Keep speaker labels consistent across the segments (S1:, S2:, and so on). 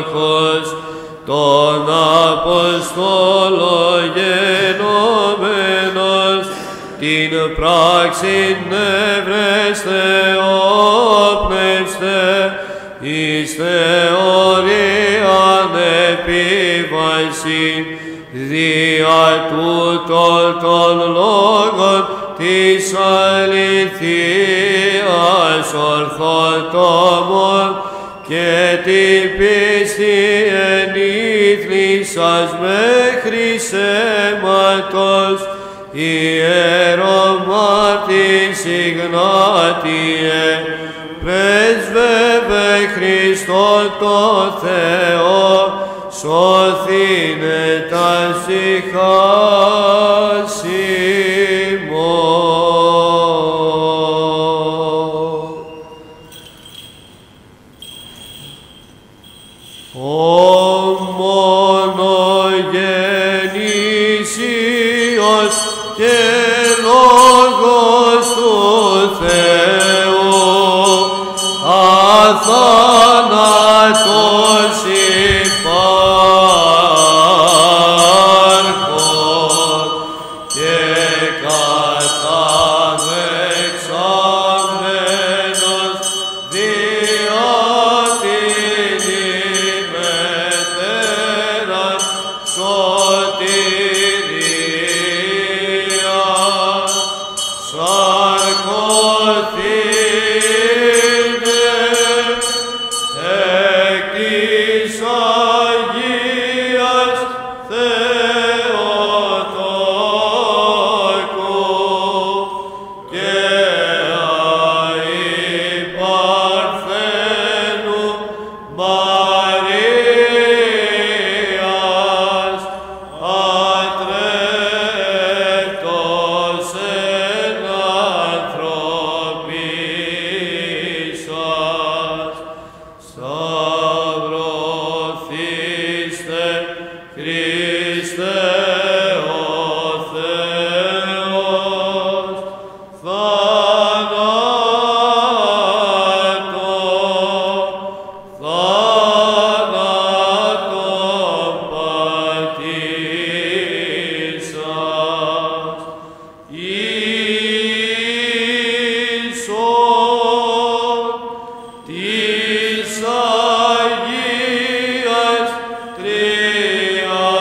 S1: όρχος, τον Αποστόλο γενόμενος, την πράξην ευρέστε όπνευστε, εις θεωρίαν επίβασιν, δια τούτων των λόγων της αληθείας ορθοτόμων και την πίστη ενήθλησας μέχρι αίματος, ιερομάρτης Ιγνάτιε, πρέσβευε Χριστόν το Θεό, σώθηνε τας ηχάς ημών. Ο μονογεννήσιος και λόγος του Θεού, αθάνατος υπάρχων και καταδεξαμένος δια την ημετέραν σωτηρία, σαρκωθήνε εκ της Αγίας Θεοτόκου και αϊπαρθένου Μαρίας, ατρέπτος εν ανθρωπίσας, σταυρωθήστε Χριστέ ο Θεός, θάνατον πατήσας, ίσον της Αγίας Τριάδος,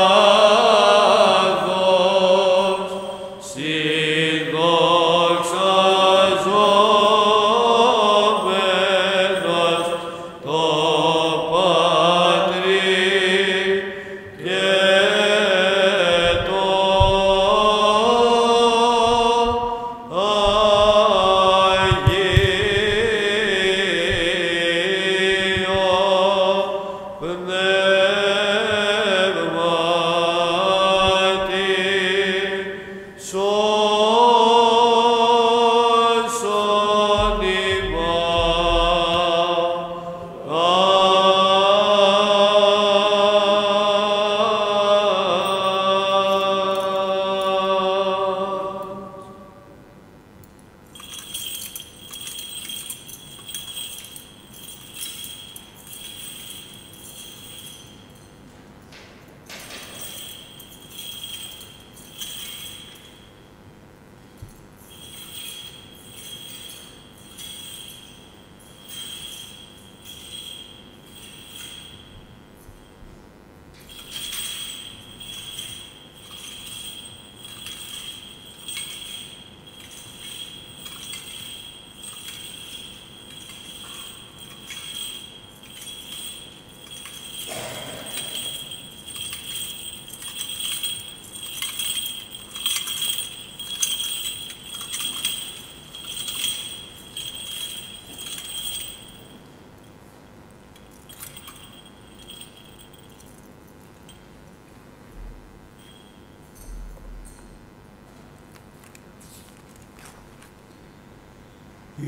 S1: συνδοξαζόμενος το Πατρί και το Αγίο Πνεύματι, σώσον ημάς.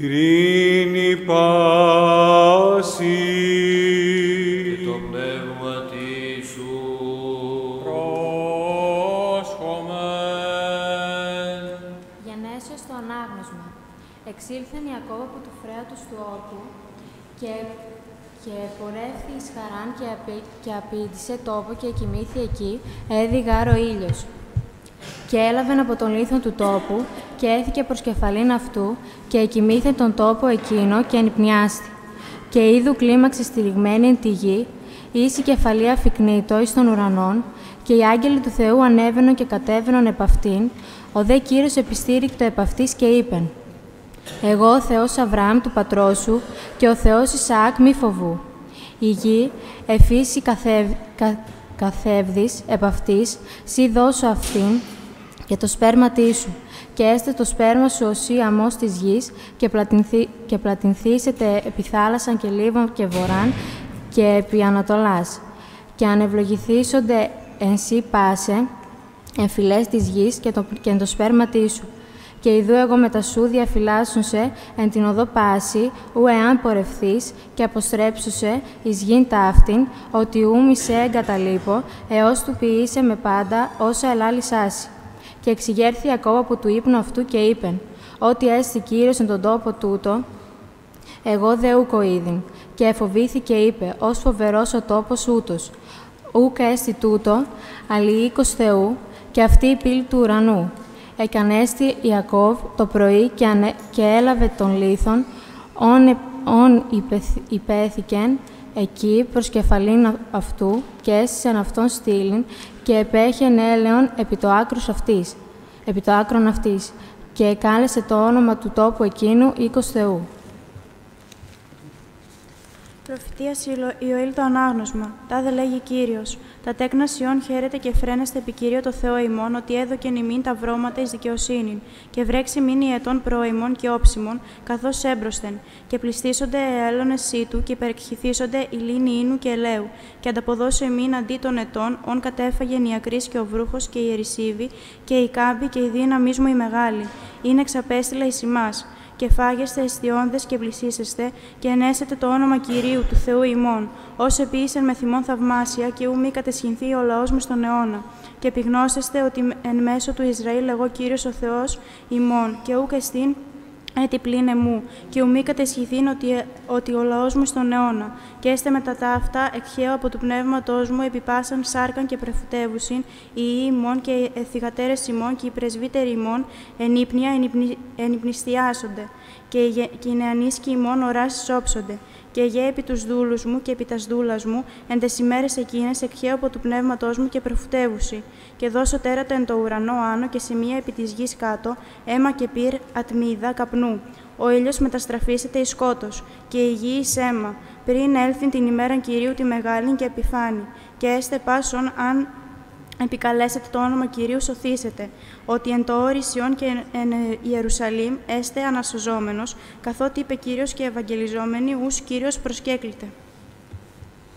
S1: Ειρήνη πάση και το πνεύμα σου πρόσχομεν.
S2: Γενέσιος στο ανάγνωσμα. Εξήλθεν Ιακώβ από του φρέατος του όρκου και Και πορεύθη εις Χαράν και απήντησε τόπο και κοιμήθη εκεί, έδι γάρ ο ήλιος. Και έλαβεν από τον λίθον του τόπου και έθηκε προς κεφαλήν αυτού και εκοιμήθε τον τόπο εκείνο και ενυπνιάστη. Και είδου κλίμαξε στηριγμένη εν τη γη, εις η κεφαλή αφικνήτω εις των ουρανών, και οι άγγελοι του Θεού ανέβαινον και κατέβαινον επ' αυτήν, ο δε Κύριος επιστήρικτο επ' αυτής και είπεν: «Εγώ ο Θεός Αβραάμ του πατρός σου και ο Θεός Ισαάκ μη φοβού. Η γη εφήσει καθεύδεις επ' αυτής, σύ δώσω αυτήν και το σπέρματί σου, και έστε το σπέρμα σου ως αμμός της γης, και πλατινθήσετε επί θάλασσαν και λίβων και βορράν και επί ανατολάς. Και ανευλογηθήσονται εν σύ πάσε, εν φυλές της γης και εν το σπέρματί σου. Και ιδού εγώ μετά σου διαφυλάσσουν εν την οδό πάση, ου εάν πορευθείς, και αποστρέψουσε εις γην ταύτην, ότι ου μη σε εγκαταλείπω, έως του ποιήσε με πάντα όσα ελάλησάσι. Και εξηγέρθη ακόμα από του ύπνου αυτού και είπεν: Ότι έστι Κύριος εν τον τόπο τούτο, εγώ δε ούκο είδην. Και εφοβήθη είπε: Ως φοβερός ο τόπος ούτος. Ούκ έστι τούτο, αλλη οίκος Θεού, και αυτή η πύλη του ουρανού. Εκανέστη Ιακώβ το πρωί και έλαβε τον λίθον, ον υπέθηκεν εκεί προς κεφαλήν αυτού, και έσυσεν αυτόν στήλην, και επέχεν έλεον επί το άκρον αυτής, και εκάλεσε το όνομα του τόπου εκείνου οίκος Θεού.
S3: Προφητείας Ιωήλ το ανάγνωσμα. Τάδε λέγει Κύριος. Τα τέκνα Σιών χαίρεται και φρένεστε επί Κύριο το Θεό ημών, ότι έδωκεν ημίν τα βρώματα εις δικαιοσύνην, και βρέξει μην οι ετών προημών και όψιμων, καθώς έμπροσθεν, και πληστήσονται έλλονες σύτου, και υπερεκχυθήσονται η λίνη ίνου και ελαίου, και ανταποδώσω ημίν αντί των ετών, ον κατέφαγεν η ακρής και ο βρούχος και η ερησίβη, και η κάμπη και η δύναμή μου η μεγάλη. Είναι εξαπέστειλα εις ημάς. Και φάγεστε εστιώντες και πλησίσεστε, και ενέσετε το όνομα Κυρίου του Θεού ημών, ως επίησεν με θυμών θαυμάσια, και ου μη κατεσχυνθεί ο λαός μου στον αιώνα. Και επιγνώσεστε ότι εν μέσω του Ισραήλ εγώ Κύριος ο Θεός ημών, και ούκ εστίν έτι πλήν εμού, και ου μη κατεσχυθήν ότι ο λαός μου στον αιώνα. Και έστε μετά τα αυτά εκχαίω από του πνεύματός μου επιπάσαν σάρκαν και πρεφουτεύουσιν, οι ημών και οι εθιγατέρες ημών και οι πρεσβύτεροι ημών ενύπνια ενυπνηστιάσονται, και οι νεανίσκοι ημών οράσεις όψονται. Και γε επί τους δούλους μου και επί τας δούλας μου, εν τες ημέρες εκείνες εκχαίω από του πνεύματός μου και πρεφουτεύουσι. Και δώσω τέρατα εν το ουρανό άνω και σημεία επί της γης κάτω, αίμα και πυρ ατμίδα καπνού. Ο ήλιος μεταστραφήσεται εις σκότος, και η γη εις αίμα, πριν έλθει την ημέραν Κυρίου τη μεγάλη και επιφάνει. Και έστε πάσον αν επικαλέσετε το όνομα Κυρίου σωθήσετε, ότι εν το όρι Σιών και εν Ιερουσαλήμ έστε ανασωζόμενος, καθότι είπε Κύριος και ευαγγελιζόμενοι, ους Κύριος προσκέκλητε.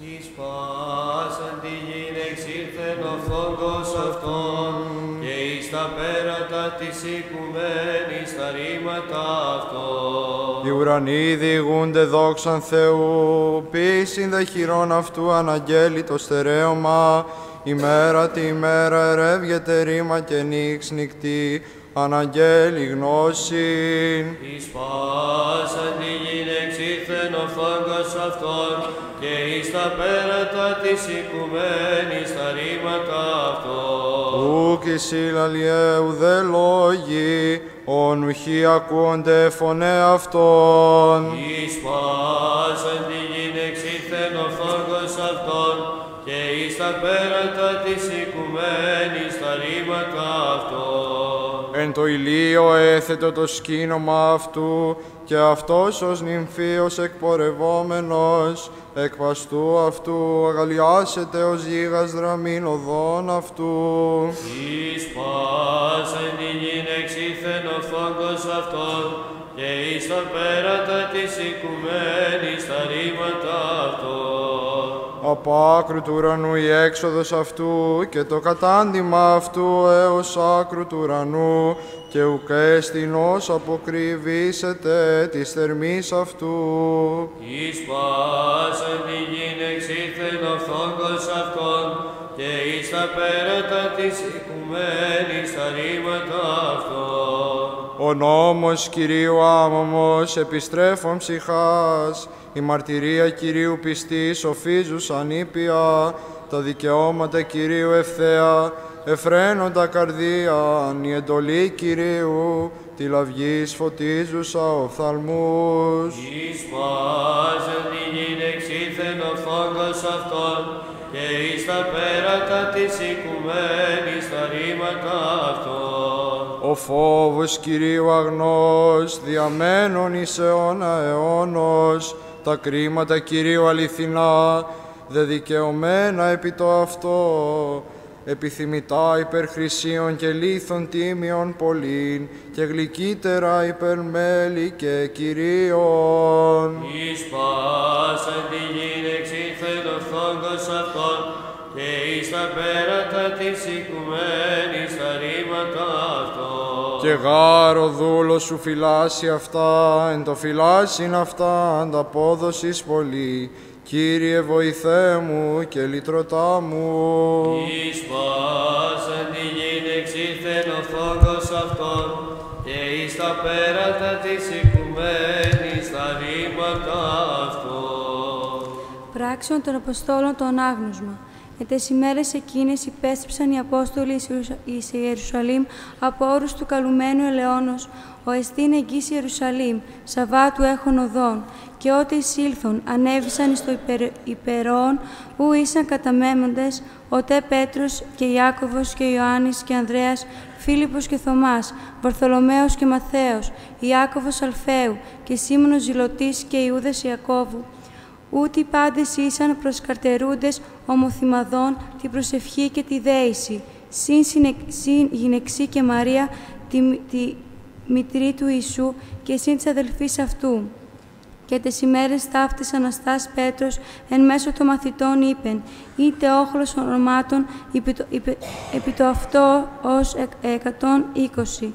S1: Εις πάσαν τη γην εξήλθεν ο φόγκος αυτών, και εις τα πέρατα της οικουμένης τα ρήματα αυτών.
S4: Οι ουρανοί διηγούνται δόξαν Θεού, πίσιν δε χειρών αυτού αναγγέλει το στερέωμα. Ημέρα τη ημέρα ερεύγεται ρήμα και νύξ νυχτή, αναγγέλει γνώσιν.
S1: Εις πάσαν τη γην εξήλθεν ο φόγκος αυτών, και εις τα πέρατα της οικουμένης τα ρήματα αυτών.
S4: Ούκ εις ηλαλιέ ουδέ λόγοι, ον ουχοί ακούονται φωνέ αυτών.
S1: Εις πάσαν τη γην εξήλθεν ο φόγκος αυτών, και εις τα πέρατα της οικουμένης τα ρήματα αυτών.
S4: Εν το ηλίο έθετο το σκήνομα αυτού, και αυτός ως νυμφίος εκπορευόμενος, εκ παστού αυτού αγαλιάσεται ως γίγας δραμήν οδών αυτού.
S1: Εις πάσεν τη γην εξήλθεν ο φόγκος αυτών, και εις τα πέρατα της οικουμένης τα ρήματα αυτών.
S4: Από άκρου του ουρανού η έξοδος αυτού, και το κατάντημα αυτού έως άκρου του ουρανού, και ουκ έστιν ως αποκρυβήσετε της θερμής αυτού.
S1: Εις πάσεν τη γην εξήλθεν ο φόγκος αυτών, και εις τα πέρατα της οικουμένης τα ρήματα αυτών.
S4: Ο νόμος Κυρίου άμωμος επιστρέφων ψυχάς, η μαρτυρία Κυρίου πιστή σοφίζουσαν ήπια, τα δικαιώματα Κυρίου ευθέα, εφραίνοντα καρδίαν, η εντολή Κυρίου, τη λαυγής φωτίζουσα οφθαλμούς.
S1: Εις πάσαν την γην εξήλθεν ο φόγκος αυτών, και εις τα πέρατα της οικουμένης τα ρήματα αυτών.
S4: Ο φόβος Κυρίου αγνός, διαμένων εις αιώνα αιώνος, τα κρίματα Κυρίου αληθινά, δεδικαιωμένα επί το αυτό, επιθυμητά υπέρ χρυσίων και λίθων τίμιων πολλήν, και γλυκύτερα υπέρ μέλη και Κυρίων.
S1: Εις πάσαν τη γην εξήλθεν ο φόγκος αυτών, και εις τα πέρατα της οικουμένης τα ρήματα αυτών.
S4: Και γάρο δούλος σου φυλάσσει αυτά, εν το φυλάσσιν αυτά ανταπόδοσης πολύ. Κύριε βοηθέ μου και λυτρωτά μου.
S1: Εις πάσαν τη γην εξήλθεν ο φόγκος αυτών, και εις τα πέρατα της οικουμένης τα ρήματα αυτών.
S5: Πράξεων των Αποστόλων το ανάγνωσμα. Εν τες ημέρες εκείνες υπέστρεψαν οι Απόστολοι εις Ιερουσαλήμ από όρους του καλουμένου ελαιώνος, ο εστίν εγγύς Ιερουσαλήμ, Σαββάτου έχων οδών, και ότε εισήλθον, ανέβησαν εις το υπερόν, où ήσαν καταμέμοντες, οτέ Πέτρος και Ιάκωβος και Ιωάννης και Ανδρέας, Φίλιππος και Θωμάς, Βαρθολομαίος και Μαθαίος, Ιάκωβος Αλφαίου και Σίμωνος Ζηλωτής και Ιούδας Ιακώβου. Ούτι πάντες ήσαν προσκαρτερούντες ομοθυμαδών τη προσευχή και τη δέηση, συν γυναιξή και Μαρία, τη μητρή του Ιησού και συν της αδελφής αυτού. Και τες ημέρες ταύτης Αναστάς Πέτρος εν μέσω των μαθητών είπεν, είτε όχλος ονομάτων επί το αυτό ως 120.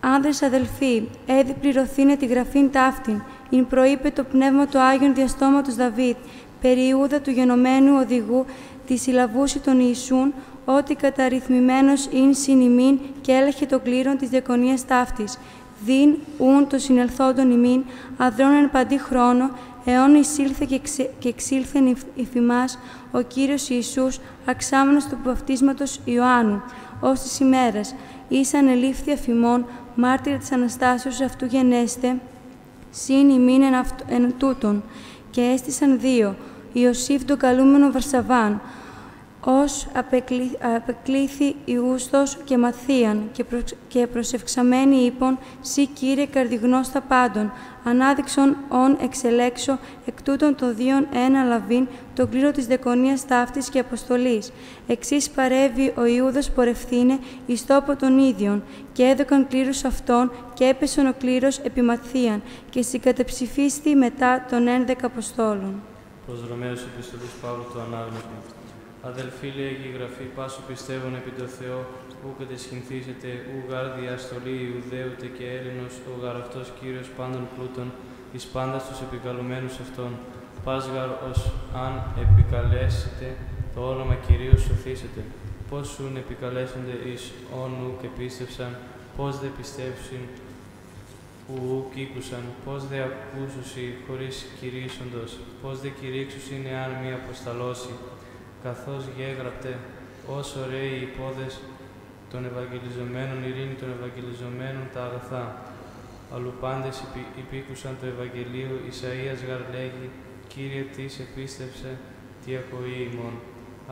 S5: Άνδρες αδελφοί, έδι πληρωθήνε τη γραφήν ταύτην, ειν προείπε το πνεύμα του Άγιον διαστόματος Δαβίδ, περί Ιούδα του γενομένου οδηγού, τη συλλαβούση των Ιησούν, ότι καταρρυθμημένος ειν συν ημίν και έλεχε το κλήρον της διακονίας ταύτης. Διν ούν το συνελθόντων ημίν, αδρών εν παντή χρόνο, αιών εισήλθε και εξήλθεν υφημάς ο Κύριος Ιησούς, αξάμενος του βαπτίσματος Ιωάννου, ως της ημέρας, ήσαν ελήφθη αφημών, μάρτυρα της Αναστάσεως αυτού γενέστε, συν ημίν εν τούτον, και έστησαν δύο, Ιωσήφ τον καλούμενο Βαρσαβάν, ως απεκλήθη Ιούστος και Μαθίαν, και προσευξαμένοι είπων, «Συ, Κύριε, καρδιγνώστα πάντων, ανάδειξον ον εξελέξω εκ τούτων των δίων ένα λαβήν, το κλήρο της δεκονίας ταύτης και αποστολής. Εξής παρεύει ο Ιούδας πορευθύνε εις τόπο των ίδιων, και έδωκαν κλήρους αυτών, και έπεσον ο κλήρος επί Μαθίαν, και συγκατεψηφίστη μετά των 11 Αποστόλων».
S6: Προσδρομέως επιστολής Παύλου το ανάγνωσμα. Αδελφοί, λέγει η Γραφή, πάσο πιστεύων επί το Θεό, ου κατεσχυνθήσετε, ου γάρ διαστολή Ιουδαίου τε και Έλληνος, ο γάρ αυτός Κύριος πάντων πλούτων, εις πάντας τους επικαλουμένους αυτών. Πας γάρ ως αν επικαλέσετε, το όνομα Κυρίου σωθήσετε. Πώς σουν επικαλέσονται εις όνου και πίστευσαν, πώς δε πιστεύσιν, ου κήκουσαν, πώς δε ακούσουσι χωρίς κηρύσσοντος, πώς δε κηρύξουσιν εάν μη αποσταλώσει. Καθώς γέγραπτε, ως ωραίοι οι πόδες των Ευαγγελιζομένων, ειρήνη των Ευαγγελιζομένων τα αγαθά. Αλλού πάντες υπήκουσαν το Ευαγγελίο, Ισαΐας γαρ λέγει, Κύριε, τις επίστευσε, τι ακοή ημών.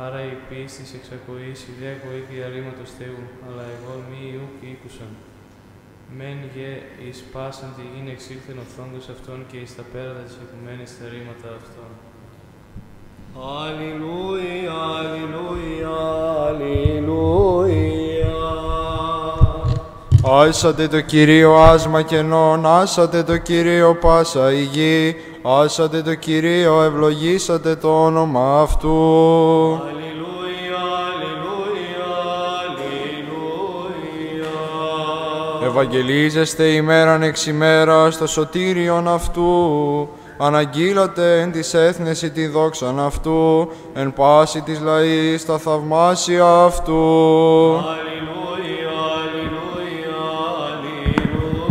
S6: Άρα η πίστης εξακοής, η δε ακοή διαρρήματος Θεού, αλλά εγώ μη ιούκ ήκουσαν. Μεν γε εις πάσαν τη γην εξήλθεν ο φόγκος αυτών και εις τα πέρατα της οικουμένης τα ρήματα αυτών.
S1: Αλληλούια, αλληλούια, αλληλούια.
S4: Άσατε το Κυρίο άσμα κενών, άσατε το Κυρίο πάσα η γη, άσατε το Κυρίο, ευλογήσατε το όνομα Αυτού.
S1: Αλληλούια, αλληλούια, αλληλούια.
S4: Ευαγγελίζεστε ημέραν εξ ημέρας το σωτήριον Αυτού, αναγγείλατε εν της έθνεση τη δόξαν Αυτού, εν πάση της λαής τα θαυμάσια Αυτού.
S1: Αλληλούια, αλληλούια, αλληλούια.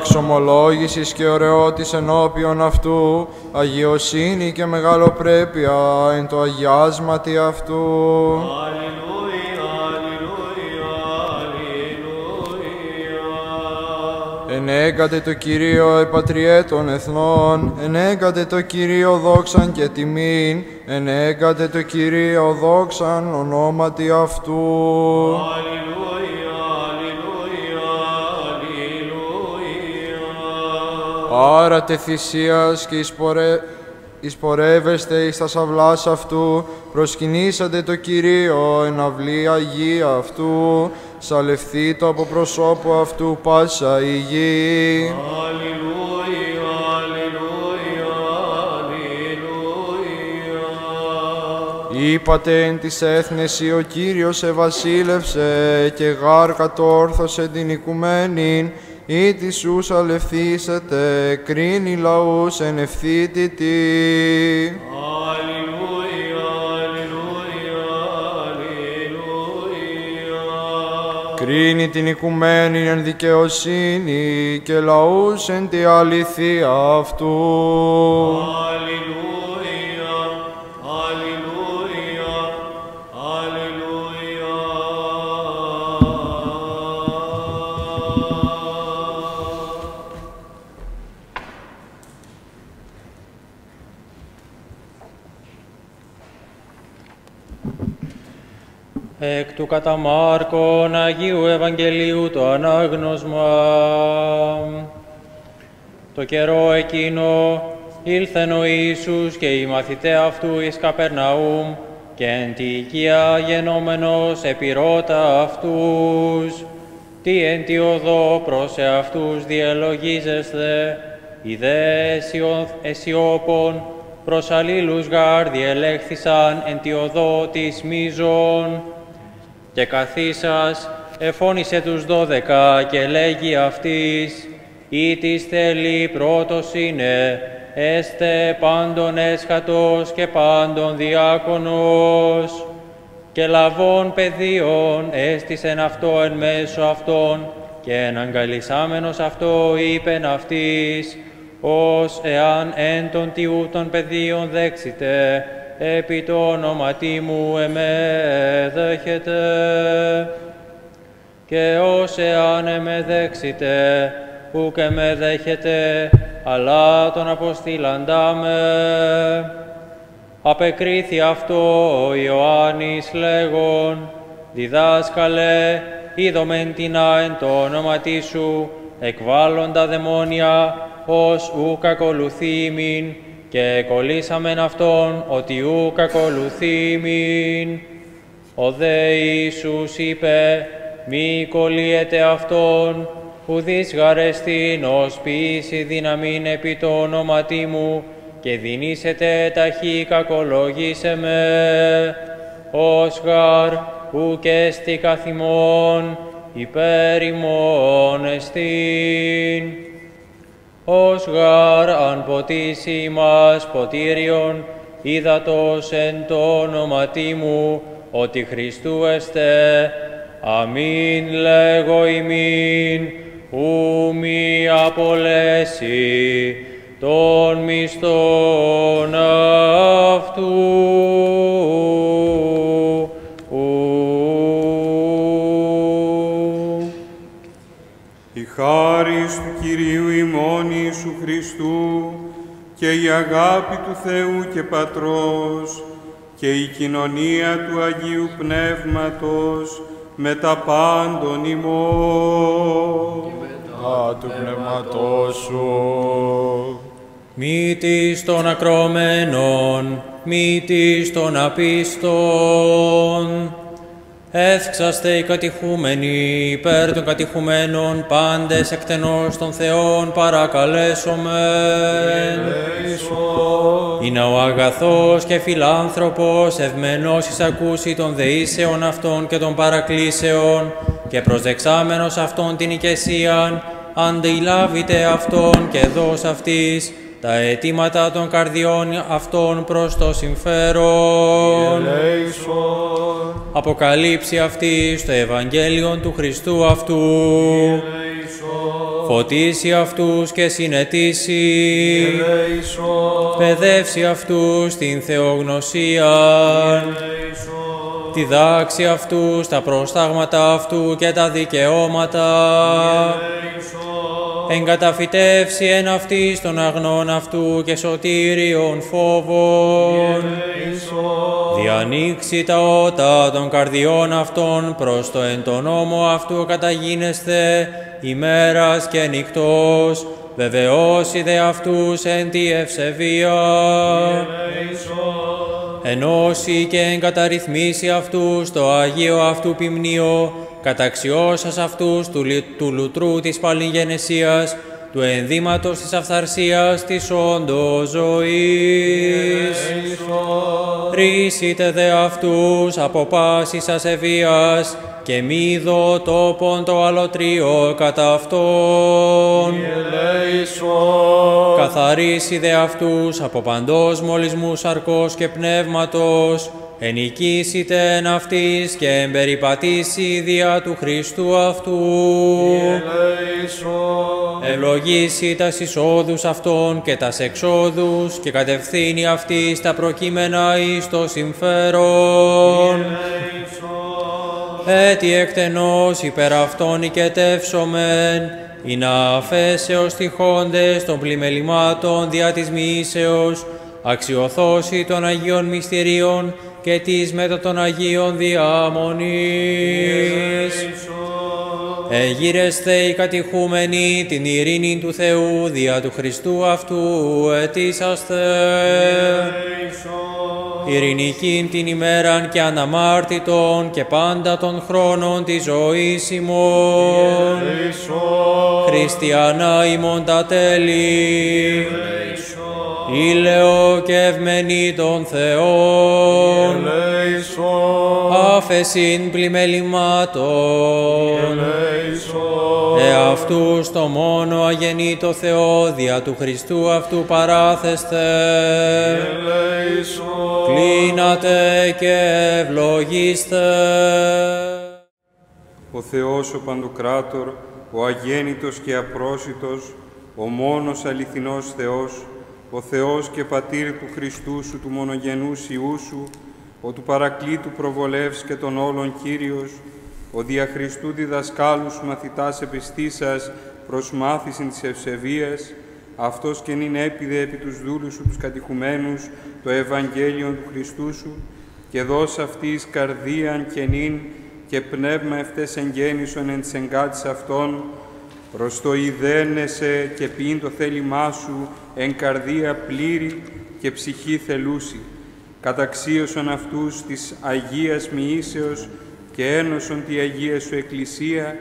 S4: εξομολόγησης και ωραιότης ενώπιον αυτού, αγιοσύνη και μεγαλοπρέπεια εν το αγιάσματι αυτού. Ενέγκατε το Κυρίο επατριέ των εθνών, ενέγκατε το Κυρίο δόξαν και τιμήν, ενέγκατε το Κυρίο δόξαν ονόματι αυτού. Άρατε θυσίας και εισπορεύεστε εις τα σαυλάς αυτού, προσκυνήσατε το Κυρίο εν αυλή Αγία αυτού, σαλευθείτο από προσώπου αυτού πάσα η γη.
S1: Αλληλούια, αλληλούια, αλληλούια.
S4: Είπατε εν της έθνεση ο Κύριος ευασίλευσε και γάρ κατόρθωσε την οικουμένην, ή της ους αλευθύσετε, κρίνει λαούς εν ευθύτητη.
S1: Αλληλούια, αλληλούια, αλληλούια.
S4: Κρίνει την οικουμένη εν δικαιοσύνη και λαούς εν τη αληθεία αυτού.
S1: Αλληλούια, αλληλούια, αλληλούια.
S7: Εκ του κατά Μάρκον Αγίου Ευαγγελίου το ανάγνωσμα. Το καιρό εκείνο ήλθεν ο Ιησούς και οι μαθηταί αυτού εις Καπερναούμ και εν τη οικία γενόμενος επιρώτα αυτούς. Τι εν τη οδό προς εαυτούς διελογίζεσθε, οι δε αισιόπων προς αλλήλους γάρ διελέχθησαν εν τη οδό της μίζων. Και καθίσας εφώνησε τους 12 και λέγει αυτοίς, «Ή της θέλει πρώτος είναι, έστε πάντων έσχατος και πάντων διάκονος». Και λαβών παιδίων έστησεν αυτό εν μέσω αυτών, και εναγκαλισάμενος αυτό είπεν αυτοίς, «Ως εάν εν των τιού των παιδίων δέξετε, επί το όνοματί μου εμέ δέχετε. Και ως εάν εμέ δέξετε, ουκ εμέ δέχετε, αλλά τον αποστήλαντά με». Απεκρίθη αυτό ο Ιωάννης λέγον, «Διδάσκαλε, είδομεν τινά εν το όνοματί σου, εκβάλλοντα δαιμόνια, ως ουκ ακολουθεί ημίν, και κολλήσαμεν αυτόν ότι ουκ ακολουθεί ημίν». Ο δε Ιησούς είπε, «Μη κολλείετε αυτόν, ουδείς γαρεστήν ως ποιήσει δύναμην επί το όνοματί μου, και δινήσετε ταχύ κακολογήσε με, ως γαρ ουκ έστι καθημών, υπέρ ημών εστίν. Ως γαρ αν ποτίσει ημάς ποτήριον, ύδατος εν το όνοματί μου, ότι Χριστού εστέ, αμήν λέγω ημίν, ου μη απολέσει των μισθών αυτού.
S8: Η χάρις του Κυρίου ημών Ιησού Χριστού και η αγάπη του Θεού και Πατρός και η κοινωνία του Αγίου Πνεύματος με τα πάντων ημών.
S4: Του πνεύματός σου.
S7: Μήτης των ακρομένων, μήτης των απίστων. Εύξαστε οι κατηχούμενοι υπέρ των κατηχουμένων, πάντες εκτενώς των Θεών παρακαλέσομεν. Είναι ο αγαθός και φιλάνθρωπος, ευμένος εισακούσει των δεήσεων αυτών και των παρακλήσεων, και προσδεξάμενος αυτών την οικεσίαν, αντιλάβητε αυτόν και δώσ' αυτής τα αιτήματα των καρδιών αυτών προς το συμφέρον. Αποκαλύψει αυτής το Ευαγγέλιο του Χριστού αυτού. Φωτίσει αυτούς και συνετίσει, παιδεύσει αυτούς στην θεογνωσία, διδάξει αυτούς τα προστάγματα αυτού και τα δικαιώματα, εγκαταφυτεύσει εν αυτής των αγνών αυτού και σωτήριων φόβων, διανοίξει τα ότα των καρδιών αυτών προς το εν το νόμο αυτού καταγίνεσθε ημέρας και νυχτός, βεβαιώσει δε αυτούς εν τη ευσεβία, ενώσει και εγκαταρρυθμίσει αυτούς το Αγίο αυτού ποιμνίο, καταξιώσας αυτούς του λουτρού της παλιγενεσίας, του ενδύματος της αυθαρσίας της όντως ζωής. Ρίσετε δε αυτούς από πάσης ασεβίας και μη δω τόπον το αλωτρίο κατά αυτόν. Καθαρίσει δε αυτούς από παντός μολυσμού σαρκός και πνεύματος, ενοικήσετε εν αυτής και εμπεριπατήσει δια του Χριστού αυτού. Ευλογήσει τας εισόδους αυτών και τας εξόδους και κατευθύνει αυτής τα προκείμενα εις το συμφέρον. Έτσι εκτενώς υπερ αυτών οικετεύσομεν, ή να αφέσεως τυχόντες των πλημελημάτων δια της μοιήσεως, αξιοθώσει των Αγίων Μυστηρίων και της μετά των Αγίων Διαμονής. Εγείρεσθε οι κατηχούμενοι την ειρήνη του Θεού δια του Χριστού αυτού αιτήσαστε. Ειρηνικήν την ημέραν και αναμάρτητον και πάντα των χρόνων της ζωής ημών. Χριστιανά ημών τα τέλη, ήλαιο και ευμενή των Θεών, άφεσιν πλημελημάτων, εαυτούς το μόνο αγενήτο Θεό δια του Χριστού αυτού παράθεστε, κλείνατε και ευλογήστε.
S8: Ο Θεός ο Παντοκράτορ, ο αγέννητος και απρόσιτος, ο μόνος αληθινός Θεός, ο Θεός και Πατήρ του Χριστού σου, του μονογενούς Υιού σου, ο του Παρακλήτου προβολεύς και των όλων Κύριος, ο δια Χριστού διδασκάλου σου μαθητάς επιστήσας προς μάθησιν της ευσεβίας, αυτός και νυν έπιδε επί τους δούλους σου τους κατηχουμένους το Ευαγγέλιον του Χριστού σου, και δώσ' αυτής καρδίαν και νυν και πνεύμα ευτές εγγέννησον εν της εγκάτης αυτών, προς το ιδένεσαι και ποιήν το θέλημά σου εν καρδία πλήρη και ψυχή θελούση. Καταξίωσον αυτούς της Αγίας Μοιήσεως και ένωσον τη Αγία σου Εκκλησία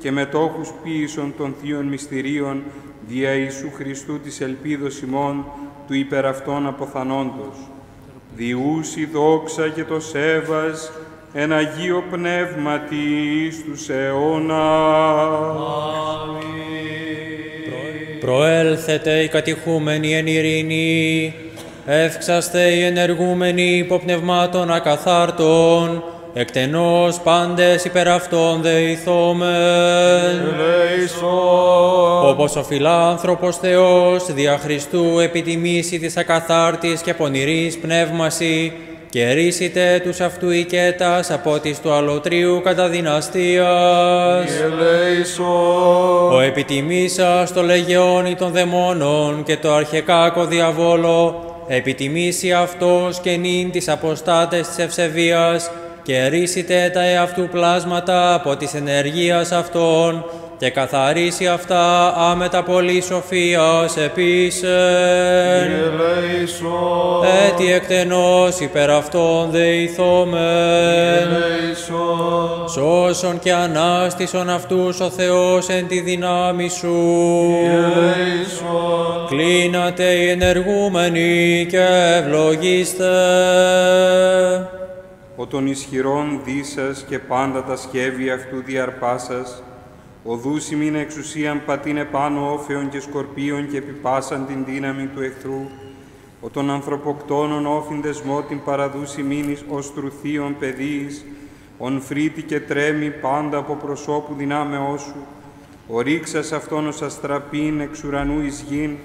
S8: και μετόχους ποίησον των Θείων Μυστηρίων δια Ιησού Χριστού της ελπίδος ημών του υπερ αυτών αποθανόντος. Διούσι δόξα και το σέβας εν Αγίο Πνεύματι εις τους αιώνας.
S7: Προέλθετε οι κατηχούμενοι εν ειρήνη, εύξαστε οι ενεργούμενοι υποπνευμάτων ακαθάρτων, εκτενώς πάντες υπερ αυτών δεηθόμεν. Όπως ο φιλάνθρωπος Θεός δια Χριστού επιτιμήσει της ακαθάρτης και πονηρής πνεύμαση, και ρίσετε τους αυτού οικέτας από της του αλωτρίου κατά δυναστείας. Ο επιτιμήσας το λεγεώνι των δαιμόνων και το αρχεκάκο διαβόλο, επιτιμήσει αυτός και νυν τις αποστάτες της ευσεβίας, και ρίσετε τα εαυτού πλάσματα από της ενεργείας αυτών, και καθαρίσει αυτά άμετα πολύ σοφίας επίσεν. Έτσι εκτενώς υπερ αυτών δεηθόμεν. Σώσον και ανάστησον αυτούς ο Θεός εν τη δυνάμει σου. Κλείνατε οι ενεργούμενοι και ευλογήστε.
S8: Ο των ισχυρών δίσας και πάντα τα σχέδια αυτού διαρπάσας, ο δούσιμην εξουσίαν πατίνε πάνω όφεων και σκορπίων και επιπάσαν την δύναμη του εχθρού, ο των ανθρωποκτόνων όφιν δεσμό την παραδούσιμην ως τρουθείων παιδίης, ον φρύτη και τρέμει πάντα από προσώπου δυνάμεώς σου, ορίξας αυτόν ως αστραπήν εξ ουρανού εις γην,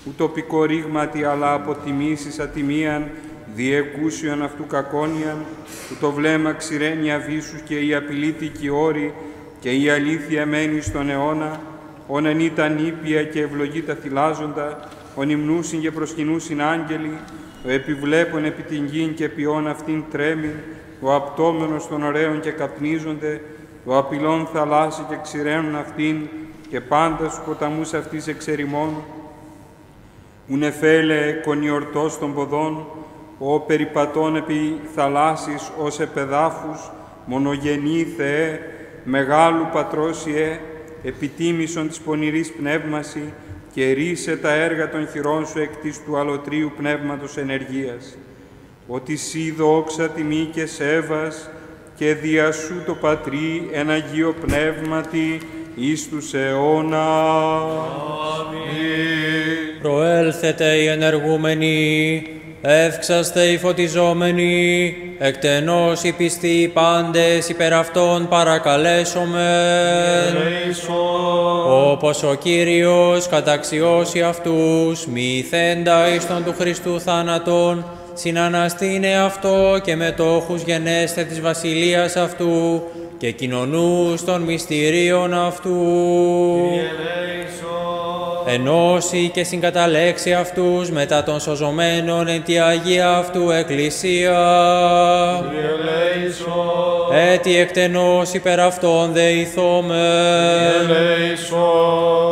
S8: ουτοπικό ρήγματι, αλλά αποτιμήσεις ατιμίαν, διεκούσιον αυτού κακόνιαν, που το βλέμμα ξηραίνει αβίσους και η απειλήτικη όρη και η αλήθεια μένει στον αιώνα, ον εν ήταν ήπια και ευλογή τα θυλάζοντα, ον υμνούσιν και προσκυνούσιν άγγελοι, ο επιβλέπων επί την γην και ποιόν αυτήν τρέμην, ο απτόμενος των ωραίων και καπνίζονται, ο απειλών θαλάσσι και ξηραίνουν αυτήν, και πάντα στους ποταμούς αυτής εξερημών, ουν εφέλε κονιορτός των ποδών, ο περιπατών επί θαλάσσης ως επεδάφους, μονογενή Θεέ, μεγάλου πατρός Ιε, επιτίμησον της πονηρής πνεύμαση, και ρίσε τα έργα των χειρών σου εκ της του αλωτρίου πνεύματος ενεργείας. Ότι σύ δόξα τιμή και σέβας, και δια σου το Πατρί εν Αγίο Πνεύματι, εις τους αιώνα.
S7: Προέλθετε οι ενεργούμενοι, εύξαστε οι φωτιζόμενοι, εκτενώς οι πιστοί πάντες υπερ αυτών παρακαλέσομεν. Όπως ο Κύριος καταξιώσει αυτούς, μυθέντα εις τον του Χριστού θάνατον, συναναστήνε αυτό και μετόχους γενέστε της βασιλείας αυτού και κοινωνούς των μυστηρίων αυτού. Ενώσει και συγκαταλέξει αυτούς μετά των σωζωμένων εν τη Αγία αυτού Εκκλησία. Έτι εκτενώς υπερ αυτών δεηθόμεν.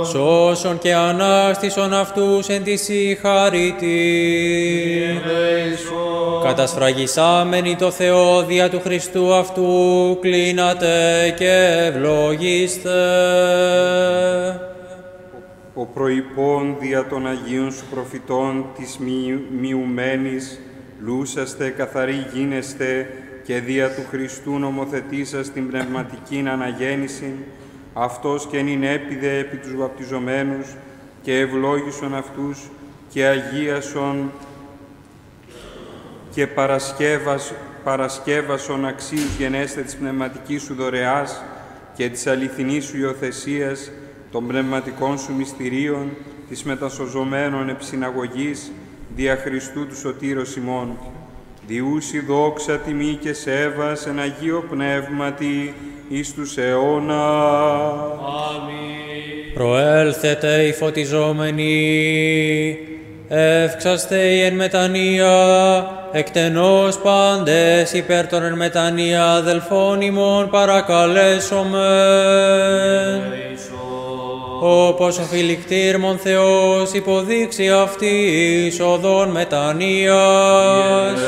S7: Σώσον και ανάστησον αυτούς εν τη συγχαρητή. Κατασφραγισάμενοι το Θεό δια του Χριστού αυτού, κλείνατε και ευλογήστε.
S8: Ο προϋπών δια των Αγίων σου προφητών της μειουμένης, λούσαστε καθαροί γίνεστε, και δια του Χριστού νομοθετήσας την πνευματική αναγέννηση, αυτός και νυν έπιδε επί τους βαπτιζομένους, και ευλόγησον αυτούς, και αγίασον και παρασκεύασον αξίους γενέστε της πνευματικής σου δωρεάς και της αληθινής σου υιοθεσίας, των πνευματικών σου μυστηρίων, της μετασωζωμένων επισυναγωγής, δια Χριστού του Σωτήρος ημών. Διούσι δόξα τιμή και σέβας εν Αγίο Πνεύματι, εις τους αιώνα.
S1: Αμήν.
S7: Προέλθετε οι φωτιζόμενοι, εύξαστε οι εν μετανία, εκτενώς πάντες υπέρ των εν μετανία αδελφών ημών παρακαλέσομεν. Όπως ο φιλικτήρμον Θεός υποδείξει αυτής οδόν μετανοίας.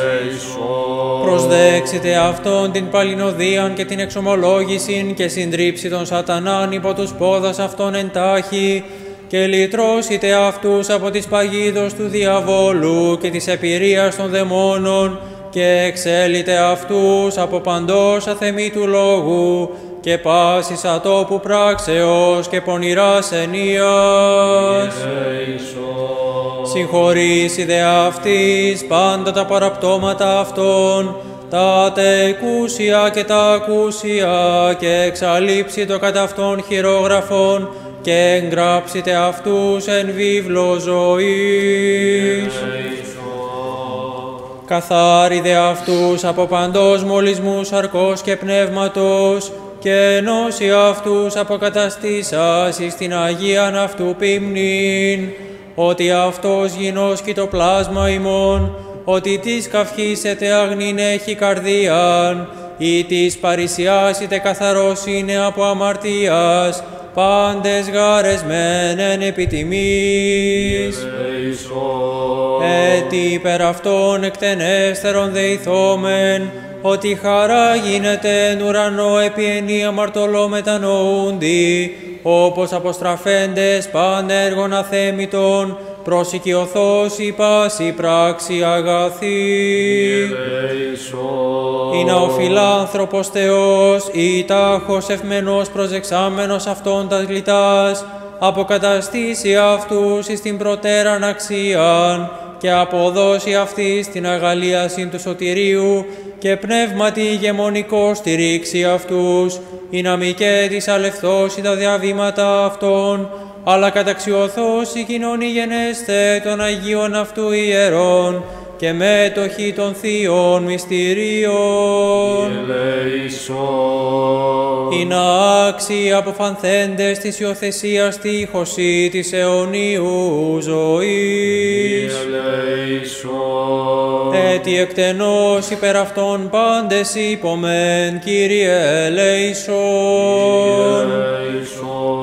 S7: Προσδέξετε αυτόν την παλινοδίαν και την εξομολόγησιν και συντρίψει τον σατανάν υπό τους πόδας αυτών εντάχει και λυτρώσετε αυτούς από τις παγίδος του διαβόλου και της επηρείας των δαιμόνων και εξέλετε αυτούς από παντός αθεμήτου λόγου και πάσης ατόπου πράξεως και πονηράς ενίας. Συγχωρήσιδε αυτής πάντα τα παραπτώματα αυτών, τα τεκούσια και τα ακούσια, και εξαλείψει το κατά αυτών χειρόγραφον, και εγγράψετε αυτούς εν βίβλο ζωής. Καθάριδε αυτούς από παντός μολυσμού σαρκός και πνεύματος, και ενώσει αυτούς αποκαταστήσας εις την Αγίαν αυτού ποιμνήν, ότι αυτός γινώσκει το πλάσμα ημών, ότι της καυχήσετε αγνήν έχει καρδίαν, ή της παρησιάσετε καθαρός είναι από αμαρτίας, πάντες γαρεσμένεν επιτιμής. Έτι υπερ αυτών εκτενέστερον δεηθόμεν, ότι χαρά γίνεται εν ουρανό επί ενή αμαρτωλό μετανοούντι, όπως αποστραφέντες πάντα έργων αθέμητων, προσοικειωθώς η πάση πράξη αγαθή. Είναι ο φιλάνθρωπος Θεός, ή τάχος ευμενός προσεξάμενος αυτών τας γλιτάς, αποκαταστήσει αυτούς εις την προτέραν αξίαν, και αποδώσει αυτής την αγαλίαση του σωτηρίου, και πνεύματι ηγεμονικό στηρίξει αυτούς, ή να μη και της αλευθώσει τα διαβήματα αυτών, αλλά καταξιωθώσει κοινωνή γενέστε των Αγίων αυτού ιερών και μέτοχοι των Θείων μυστηρίων. Είναι άξιοι αποφανθέντες της υιοθεσίας τείχωση της αιωνίου ζωής. Έτι εκτενώς υπερ αυτών πάντες υπομεν, Κύριε ελέησον.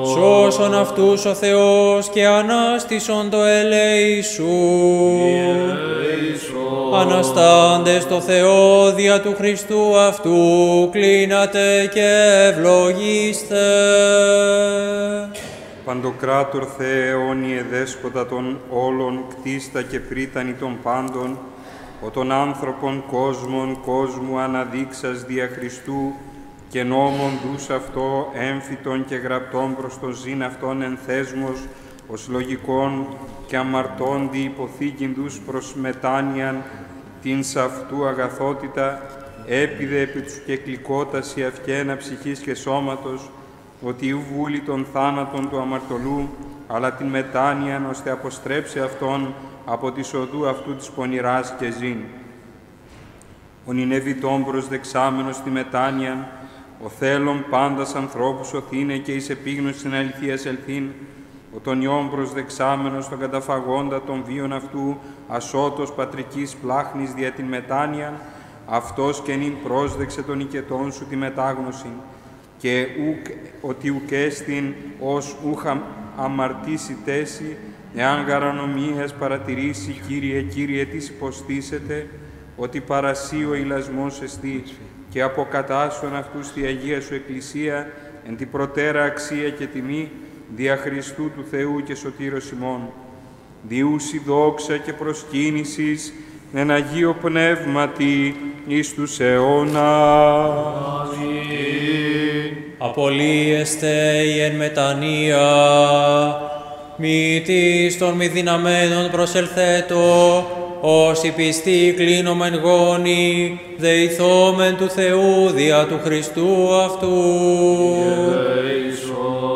S7: Σώσον αυτούς ο Θεός και ανάστησον το ελέησον. Αναστάντες το Θεό δια του Χριστού αυτού, κλείνατε και ευλογήστε.
S8: Παντοκράτορ Θεέ αιώνιε δέσποτα των όλων, κτίστα και πρίτανη των πάντων, ο των άνθρωπων κόσμου αναδείξας δια Χριστού και νόμον δούς αυτό έμφυτον και γραπτών προς το ζήν αυτόν εν θέσμος, ως λογικών και αμαρτώντι υποθήκην τους προς μετάνοιαν την σ' αυτού αγαθότητα, έπιδε επί τους κεκλικότας η αυγένα ψυχής και σώματος, ότι ου βούλη των θάνατων του αμαρτωλού, αλλά την μετάνοιαν, ώστε αποστρέψει αυτόν από τη οδού αυτού της πονηράς και ζήν. Ο νηνεβητών προσδεξάμενος τη μετάνοιαν, ο θέλων πάντας ανθρώπους οθήνε και εις επίγνωσιν αληθείας ελθύν, ο τον ιόν προσδεξάμενος τον καταφαγόντα των βίων αυτού, ασώτος πατρικής πλάχνης δια την μετάνοιαν, αυτός και νυν πρόσδεξε των οικετών σου τη μετάγνωση, και ότι ουκ έστιν ως ούχα αμαρτήσει τέση, εάν γαρανομίας παρατηρήσει, Κύριε, τις υποστήσετε, ότι παρασύ ο ηλασμός εστί, και αποκατάσσον αυτούς τη Αγία Σου Εκκλησία, εν τη προτέρα αξία και τιμή, δια Χριστού του Θεού και Σωτήρος ημών. Διούσι δόξα και προσκύνησης, εν Αγίο Πνεύματι, εις τους αιώνας.
S7: Απολύεστε η εν μετανία, μη της των μη δυναμένων προσελθέτω, όσοι πιστοί κλείνομεν γόνοι, δεηθόμεν του Θεού δια του Χριστού αυτού.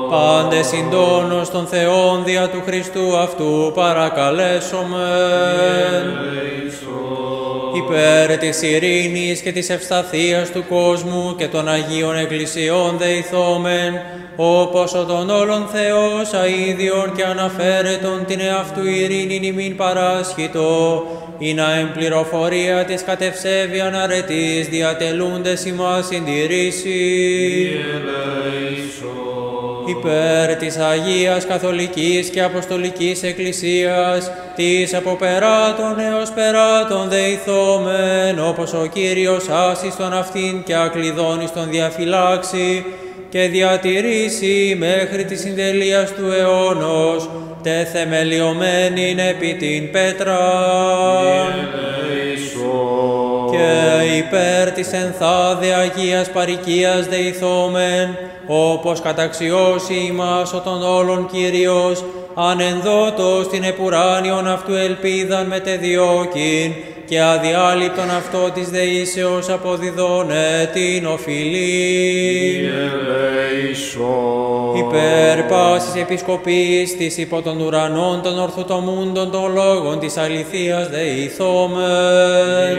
S7: Πάντε συντόνος των Θεών δια του Χριστού αυτού παρακαλέσομεν. Υπέρ της ειρήνης και της ευσταθίας του κόσμου και των Αγίων Εκκλησιών δεηθόμεν, όπως ο των όλων Θεός αΐδιον και αναφέρετον την εαυτού ειρήνην ημίν παράσχητο, ή να εμπληροφορία της κατευσέβιαν αρετής διατελούντες ημάς συντηρήσει. Υπέρ της Αγίας Καθολικής και Αποστολικής Εκκλησίας, της από περάτων έως περάτων δεηθόμεν, όπως ο Κύριος άσιστον αυτήν και ακλειδώνεις τον διαφυλάξει και διατηρήσει μέχρι της συντελείας του αιώνος, τε θεμελιωμένην επί την πέτρα. Και υπέρ της ενθάδε Αγίας Παροικίας δεηθόμεν, όπως καταξιώσει ημάς ο των όλων Κύριος, ανενδότος την επουράνιον αυτού ελπίδαν μετεδιώκην, και αδιάλειπτον αυτό της δεήσεως αποδιδώνε την οφειλή. Υπέρ πάσης επισκοπής της υπό των ουρανών των ορθοτομούντων των λόγων της αληθείας δεηθόμεν.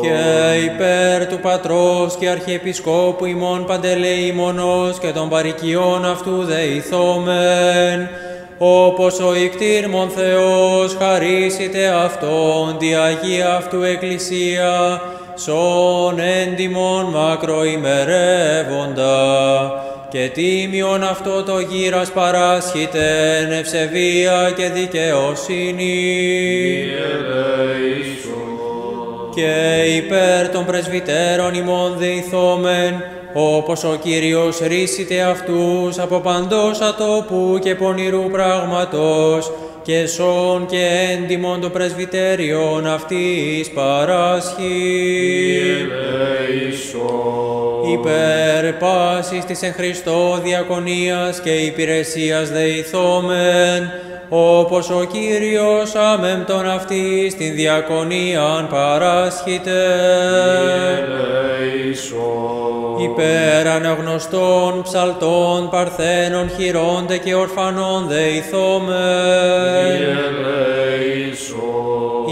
S7: Και υπέρ του Πατρός και Αρχιεπισκόπου ημών Παντελεήμονος και των παροικιών αυτού δεηθόμεν, όπως ο ικτήρμον Θεός χαρίσιτε αυτόν τη Αγία αυτού Εκκλησία, σον έντιμον μακροημερεύοντα, και τίμιον αυτό το γύρας παράσχητεν ευσεβία και δικαιοσύνη. Και υπέρ των πρεσβυτέρων ημών δεηθόμεν, όπως ο Κύριος ρίσιτε αυτούς από παντός ατόπου και πονηρού πράγματος, και σών και έντιμον το πρεσβυτέριον αυτής παράσχει. Υπέρ πάσης της εν Χριστώ διακονίας και υπηρεσίας δεηθόμεν, όπως ο Κύριος αμέμπτον αυτής την διακονίαν παράσχεται. Υπέρ αναγνωστών ψαλτών, παρθένων, χειρόντε και ορφανών δεηθόμεν.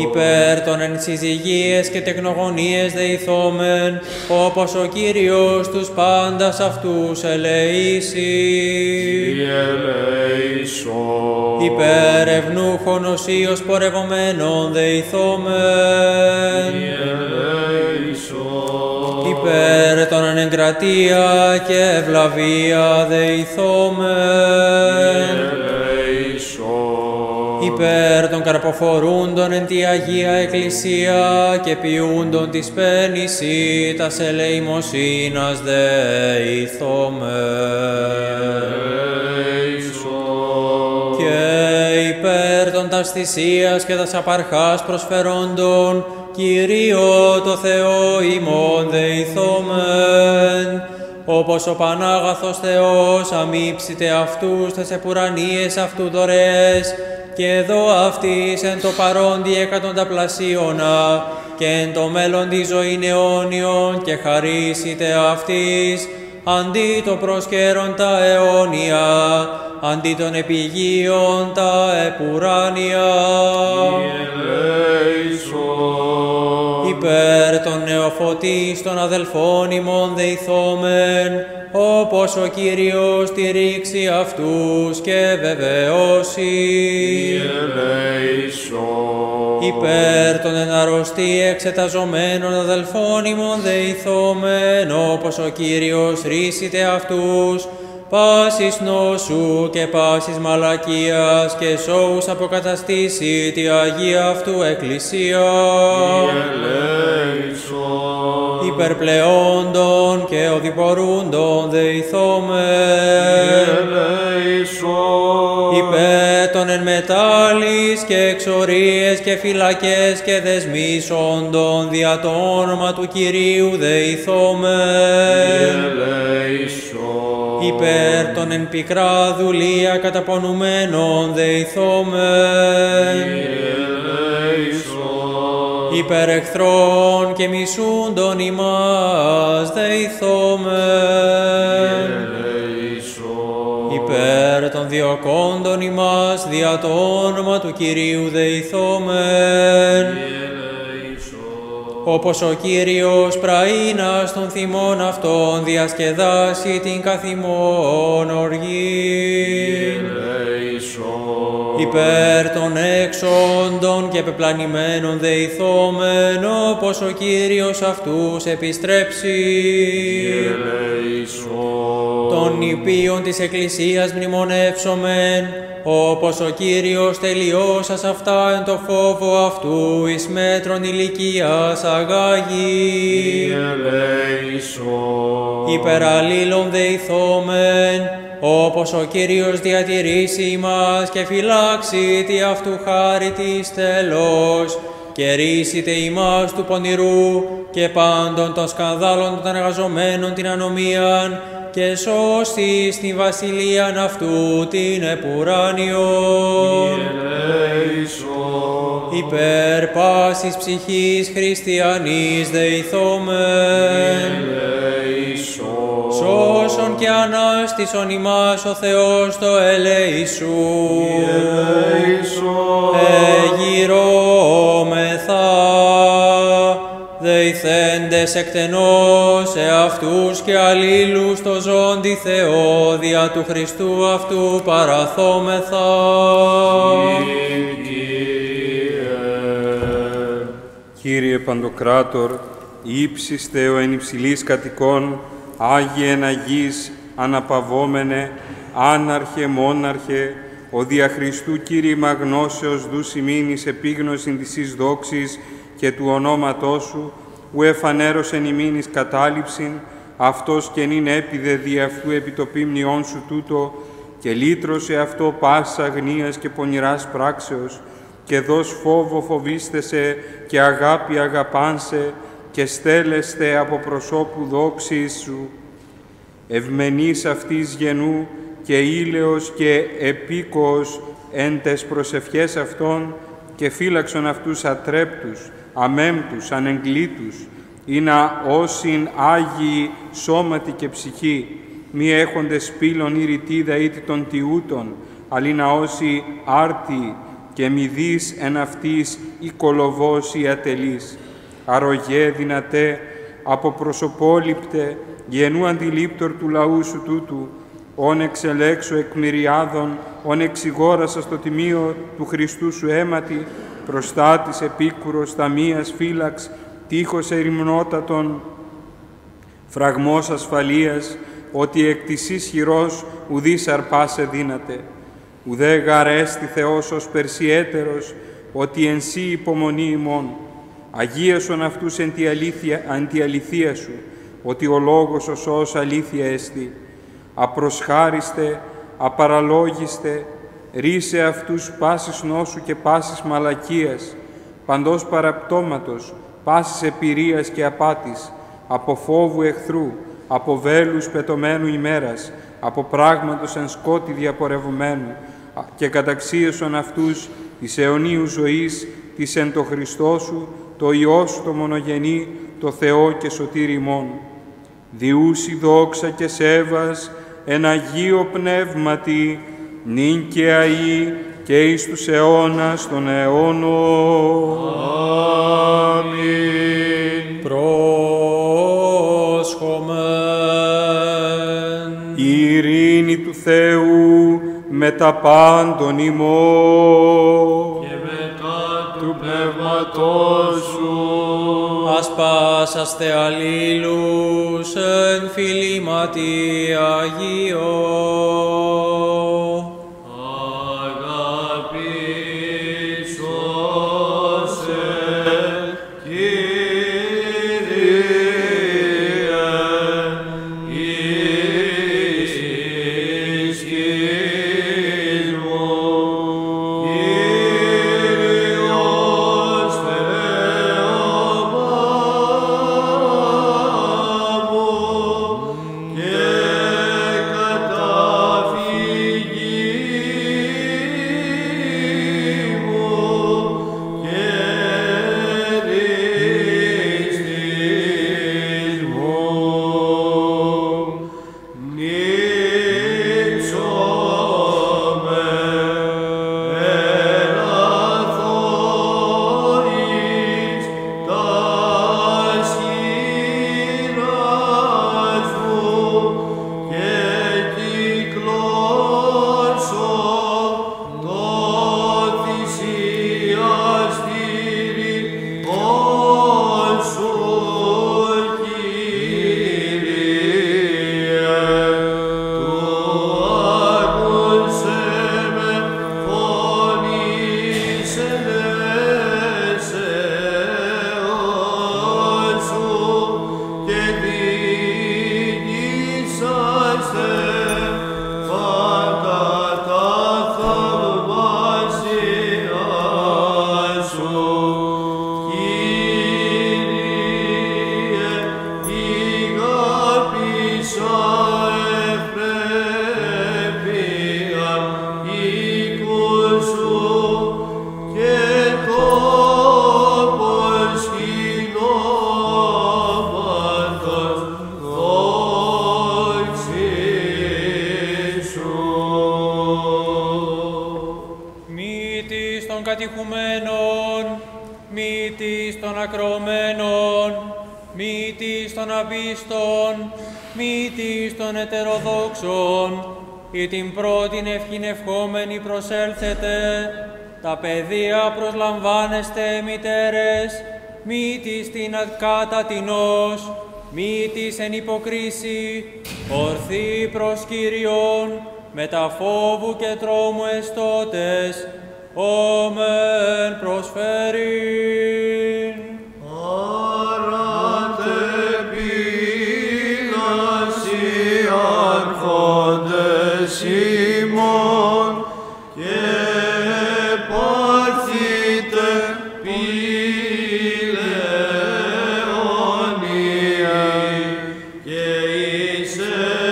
S7: Υπέρ των εν συζυγίες και τεκνογωνίες δεηθόμεν, όπως ο Κύριος τους πάντας αυτούς ελεήσει. Υπέρ ευνούχων οσίως πορευομένων δεηθόμεν. Υπέρ των ανεγκρατία και ευλαβία δεηθόμεν. Υπέρ των καρποφορούντων εν τη Αγία Εκκλησία και ποιούντων της πένηση τας ελεημοσύνας δεηθόμεν. Και υπέρ των τας θυσίας και τας απαρχάς προσφερόντων, Κυρίω το Θεό ημών δεηθόμεν, όπως ο Πανάγαθος Θεός αμύψητε αυτούς τας επουρανίες αυτού δωρεές, και εδώ αυτής εν το παρόν διεκατονταπλασίωνα, και εν το μέλλον τη ζωήν αιώνιον, και χαρίσιτε αυτής, αντί το προσκέρον τα αιώνια, αντί των επιγείων τα επουράνια. Υπέρ των νεοφωτής των αδελφών ημών δεηθόμεν, όπως ο Κύριος στηρίξει αυτούς και βεβαιώσει. Υπέρ των εν αρρωστή εξεταζομένων αδελφών ημών δεηθόμεν, όπως ο Κύριος ρίσιτε αυτούς, πάσης νόσου και πάσης μαλακίας, και σώους αποκαταστήσει τη Αγία αυτού Εκκλησία. Υπερπλεόντων και οδηπορούντων δεηθόμεν. Υπέρ των εν μετάλλης και εξορίες και φυλακές και δεσμίσοντων δια το όνομα του Κυρίου δεηθόμεν. Υπέρ των εν πικρά δουλεία καταπονουμένων δεηθόμεν. Υπέρ εχθρών και μισούντων ημάς δεηθόμεν. Υπέρ των διωκόντων ημάς δια το όνομα του Κυρίου δεηθόμεν. Όπως ο Κύριος πραήνας των θυμών αυτών διασκεδάσει την καθημών οργή. Υπέρ των έξοντων και πεπλανημένων δεηθόμεν, όπως ο Κύριος αυτούς επιστρέψει. Των νηπίων της Εκκλησίας μνημονεύσομεν, όπως ο Κύριος τελειώσας αυτά εν το φόβο αυτού εις μέτρον ηλικίας αγάγει. Υπερ αλλήλων δεηθόμεν, όπως ο Κύριος διατηρήσει ημάς και φυλάξει τη αυτού χάρη της τέλος, και ρίσιτε ημάς του πονηρού και πάντων των σκανδάλων των εργαζομένων την ανομίαν, και σώστη στην βασιλείαν αυτού την επουράνιον. Υπέρ πάσης ψυχής χριστιανής δεηθόμεν. Σώσον και ανάστησον ημάς ο Θεός το ελεησούν. Εγυρώμεθα, δεηθέντες εκτενώς εαυτούς και αλλήλους το ζώντι Θεό, δια του Χριστού αυτού παραθόμεθα.
S8: Κύριε Παντοκράτορ, ύψιστε ο εν υψηλής κατοικών, Άγιε εν Αγής, αναπαυόμενε, άναρχε μόναρχε, ο δια Χριστού Κύριμα γνώσεως δούς ημίν εις επίγνωσιν της εις δόξης και του ονόματός σου, ου εφανέρωσεν ημίν εις κατάληψην, αυτός και νυν έπιδε δι' αυτού επί το ποιμνιόν σου τούτο, και λύτρωσε αυτό πάσης αγνίας και πονηράς πράξεως, και δώσ' φόβο φοβίστεσαι και αγάπη αγαπάνσε, και στέλεστε από προσώπου δόξης σου. Ευμενής αυτής γενού και ήλαιος και επίκοος εν τες προσευχές αυτών, και φύλαξον αυτούς ατρέπτους, αμέμπτους, ανεγκλήτους, ή να όσην Άγιοι σώματι και ψυχή, μη έχοντες πύλων ή ρητίδα ήτι των τιούτων, αλλή να όσοι άρτιοι και μη δεις εν αυτής ή κολοβός ή ατελής. Αρρωγέ δυνατέ, από προσωπόληπτε, γενού αντιλήπτορ του λαού σου τούτου, όν εξελέξω εκ μυριάδων, όν εξηγόρασα στο τιμίο του Χριστού σου αίματι, προστάτης επίκουρος, ταμείας φύλαξ, τείχος ερημνότατον, φραγμός ασφαλείας, ότι εκ της ισχυρός ουδείς αρπάσε δύναται. Ουδέ γαρέστη Θεός ως περσιέτερος, ότι εν σύ υπομονή ημών. Αγίασον αυτούς εν τη αληθεία σου, ότι ο λόγος ο σώος αλήθεια έστι. Απροσχάριστε, απαραλόγιστε, ρίσε αυτούς πάσης νόσου και πάσης μαλακίας, παντός παραπτώματος, πάσης επηρείας και απάτης, από φόβου εχθρού, από βέλους πετωμένου ημέρας, από πράγματος εν σκότη διαπορευμένου, και καταξίωσον αυτούς της αιωνίου ζωής, της εν το Χριστό σου, το Υιό σου το μονογενή, το Θεό και σωτήρ ημών. Διούσι δόξα και σέβας, εν Αγίο Πνεύματι, νυν και αεί και εις τους αιώνας των αιώνων.
S1: Αμήν.
S7: Πρόσχομεν.
S8: Η ειρήνη του Θεού με τα πάντων ημών.
S1: Και μετά του πνεύματός σου.
S7: Ασπάσαστε αλλήλους εν φιλήματι Αγίο. Ή την πρώτην ευχήν ευχόμενη προσέλθετε, τα παιδεία προσλαμβάνεστε μητέρες, μη της την ακάτατινος, μη της εν υποκρίση, ορθή προς Κύριον, με τα φόβου και τρόμου εστώτες, όμεν προσφέρειν.
S1: Σιμών και πάρθητε πηλαιονίοι και εισελεύσετε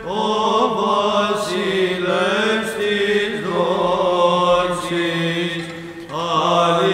S1: ο βασιλεύς της δόξης. Αλληλούια.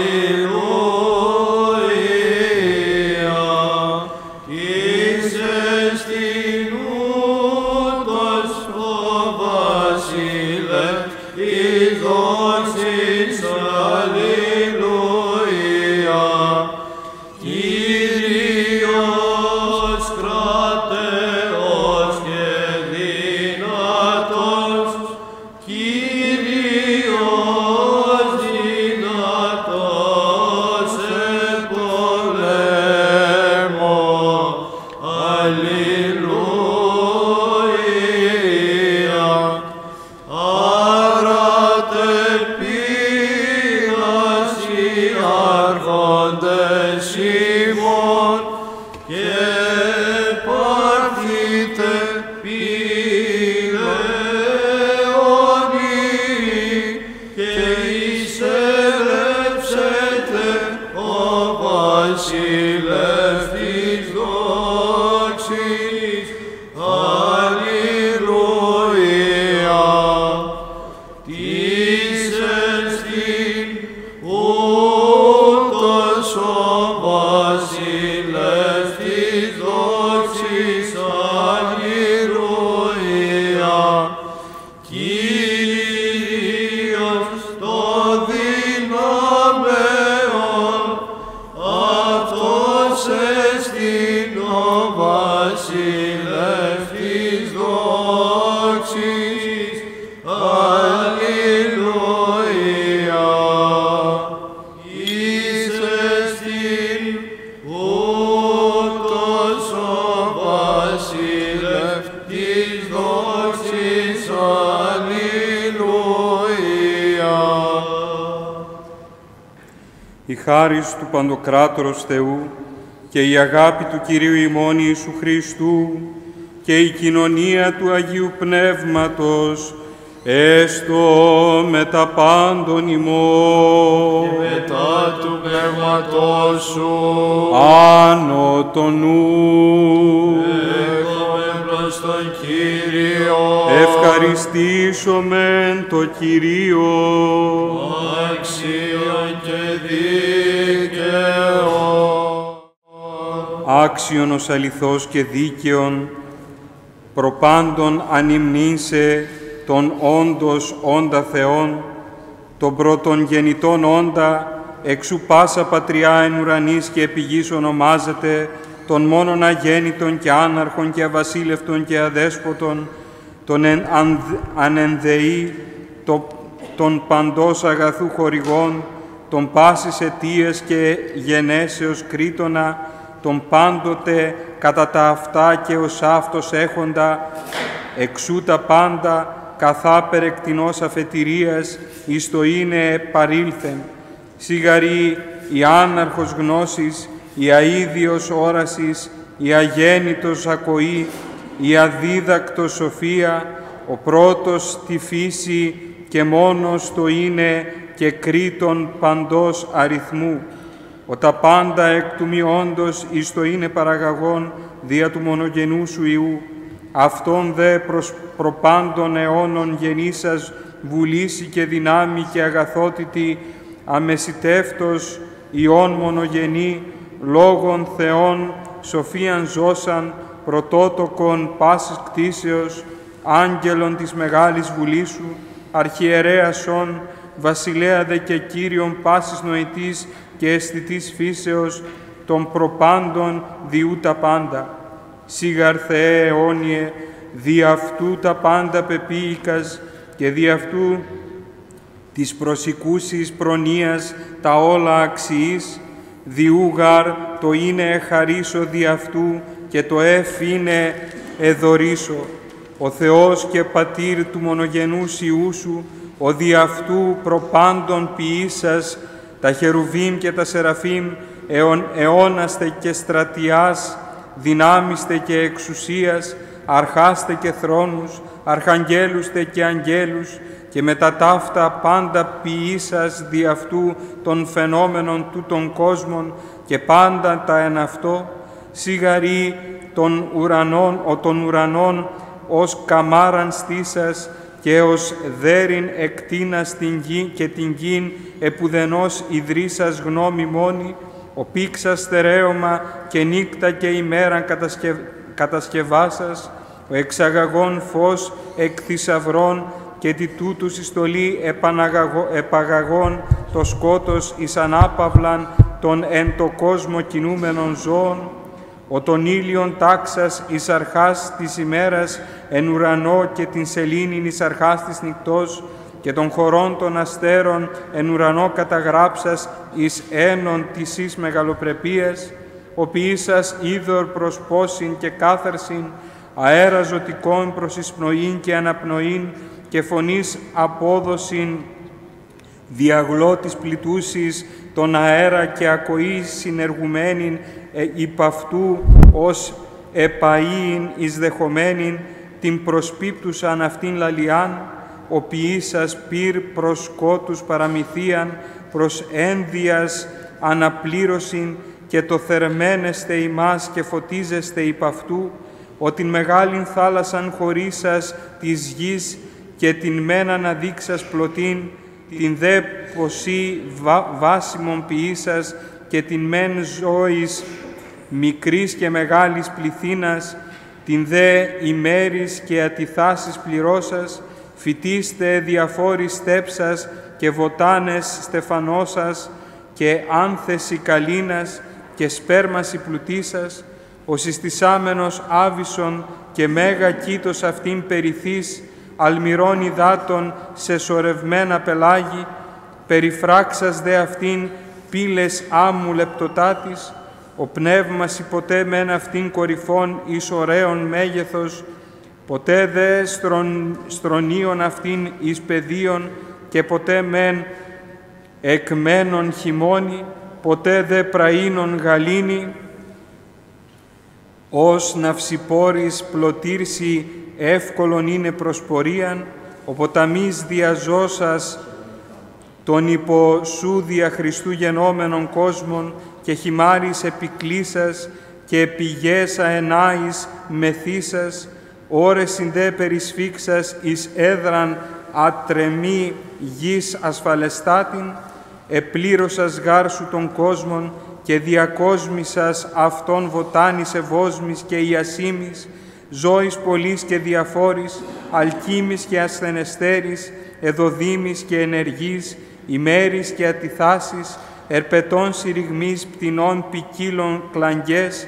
S1: παρόντες ημών και πάρθητε πηλαιόνι και εισελεύσετε ο βασιλεύτης δόξης. Αλληλούια. Της εστιν ούτως ο βασιλεύτης δόξης. Αλληλούια. Κύριος το δυνάμεων, αυτός εστιν ο βασιλεύτης δόξης. Αλληλούια. Εις εστιν ούτως ο βασιλεύτης δόξης. Αλληλούια.
S8: Η χάρις του Παντοκράτορος Θεού και η αγάπη του Κυρίου ημών Ιησού Χριστού και η κοινωνία του Αγίου Πνεύματος έστω με τα πάντων ημών.
S1: Και μετά του πνεύματός σου
S8: Άνω το νου.
S1: έρχομαι προς τον Κύριο.
S8: Ευχαριστήσομεν το Κυρίο.
S1: Άξιον και δίκαιο.
S8: Άξιον αληθώς και δίκαιον, προπάντων ανυμνήσε τον όντως όντα Θεόν, τον πρώτον γεννητόν όντα, εξού πάσα πατριά εν ουρανής και επί γης ονομάζεται, τον μόνον αγέννητον και άναρχον και αβασίλευτον και αδέσποτον, τον ανενδεή, τον παντός αγαθού χορηγών, τον πάσης αιτίας και γενέσεως κρίτονα, τον πάντοτε κατά τα αυτά και ως αυτός έχοντα, εξού τα πάντα καθάπερ εκτινός αφετηρίας, εις το είναι παρήλθεν. Σιγαρή η άναρχος γνώσης, η αίδιος όρασης, η αγέννητος ακοή, η αδίδακτος σοφία, ο πρώτος στη φύση και μόνος το είναι και κρίτον παντός αριθμού. Ο τα πάντα εκ του μειόντος εις το είναι παραγαγών δια του μονογενού σου Υιού. Αυτόν δε προς προπάντων αιώνων γεννήσας βουλήσει και δυνάμει και αγαθότητη αμεσιτεύτος Υιόν μονογενή, λόγων Θεών, σοφίαν ζώσαν, πρωτότοκον πάσης κτίσεως, άγγελον της μεγάλης βουλής σου, αρχιερέασον, βασιλέα δε και Κύριον πάσης νοητής και αισθητής φύσεως, των προπάντων διού τα πάντα. Σίγαρ Θεέ αιώνιε, δι' αυτού τα πάντα πεποίηκας και δι' αυτού της προσικούσης προνοίας τα όλα αξιείς, διούγαρ το είναι εχαρίσω δι' αυτού και το είναι εδωρίσω. Ο Θεός και Πατήρ του μονογενούς Υιού σου, ο δι' αυτού προπάντων ποιήσας, τα χερουβίμ και τα σεραφείμ, αιώναστε και στρατιάς, δυνάμιστε και εξουσίας, αρχάστε και θρόνους, αρχαγγέλουστε και αγγέλους, και με τα ταύτα πάντα ποιήσας δι' αυτού των φαινόμενων του των κόσμων και πάντα τα εν αυτό, σιγαρή των ουρανών ως καμάραν στήσας και ως δέριν εκτείνας την γη και την γην επουδενός ιδρύσας γνώμη μόνη, ο πήξας στερέωμα και νύκτα και ημέραν κατασκευάσας, ο εξαγαγών φως εκ θησαυρών και τη τούτου συστολή επαγαγών το σκότος εις ανάπαυλαν των εν το κόσμο κινούμενων ζώων, ο τον ήλιον τάξας εις αρχάς της ημέρας εν ουρανό και την σελήνην εις αρχάς της νυκτός και των χωρών των αστέρων εν ουρανό καταγράψας εις ένων της εις μεγαλοπρεπίας, ο ποιήσας είδωρ προς πόσιν και κάθαρσιν, αέρα ζωτικών προς εισπνοήν και αναπνοήν και φωνής απόδοσιν, διαγλώτης πλητούσης τον αέρα και ακοής συνεργουμένην υπ' αυτού ως επαΐην εισδεχομένην την προσπίπτουσαν αυτήν λαλιάν, ο ποιήσας πυρ προς σκότους παραμυθίαν, προς ένδυας αναπλήρωσιν και το θερμένεστε ημάς και φωτίζεστε υπ' αυτού, ότι μεγάλην θάλασσαν χωρίσας της γης και την μεν αναδείξας πλωτήν, την δε ποσή βάσιμον ποιήσας και την μεν ζώης μικρής και μεγάλης πληθύνας, την δε ημέρης και ατιθάσεις πληρώσας, φυτίστε διαφόρης στέψας και βοτάνες στεφανώσας και άνθεση καλίνας και σπέρμαση πλουτίσας, ο συστησάμενος άβυσον και μέγα κήτος αυτήν περιθείς, αλμυρών υδάτων σε σωρευμένα πελάγι, περιφράξας δε αυτήν πύλες άμμου λεπτοτάτης, ο πνεύμας ποτέ μεν αυτήν κορυφών εις ωραίων μέγεθος, ποτέ δε στρονίων αυτήν εις πεδίων και ποτέ μεν εκμένων χειμώνη, ποτέ δε πραΐνων γαλήνη, ως ναυσιπόρης πλωτήρση εύκολον είναι προσπορίαν, ο ποταμής διαζώσας τον υπό σου δια Χριστού γενόμενων κόσμων και χυμάρης επικλήσας και πηγές αενάης μεθύσας, ώρες συνδέ περισφίξας εις έδραν ατρεμή γης ασφαλεστάτην, επλήρωσας γάρ σου των κόσμων και διακόσμησας αυτών βοτάνης ευόσμης και ιασίμης, ζώης πολλής και διαφόρης, αλκίμης και ασθενεστέρης, εδοδήμης και ενεργής, ημέρης και ατιθάσεις, ερπετών συρριγμής πτηνών ποικίλων κλαγγές,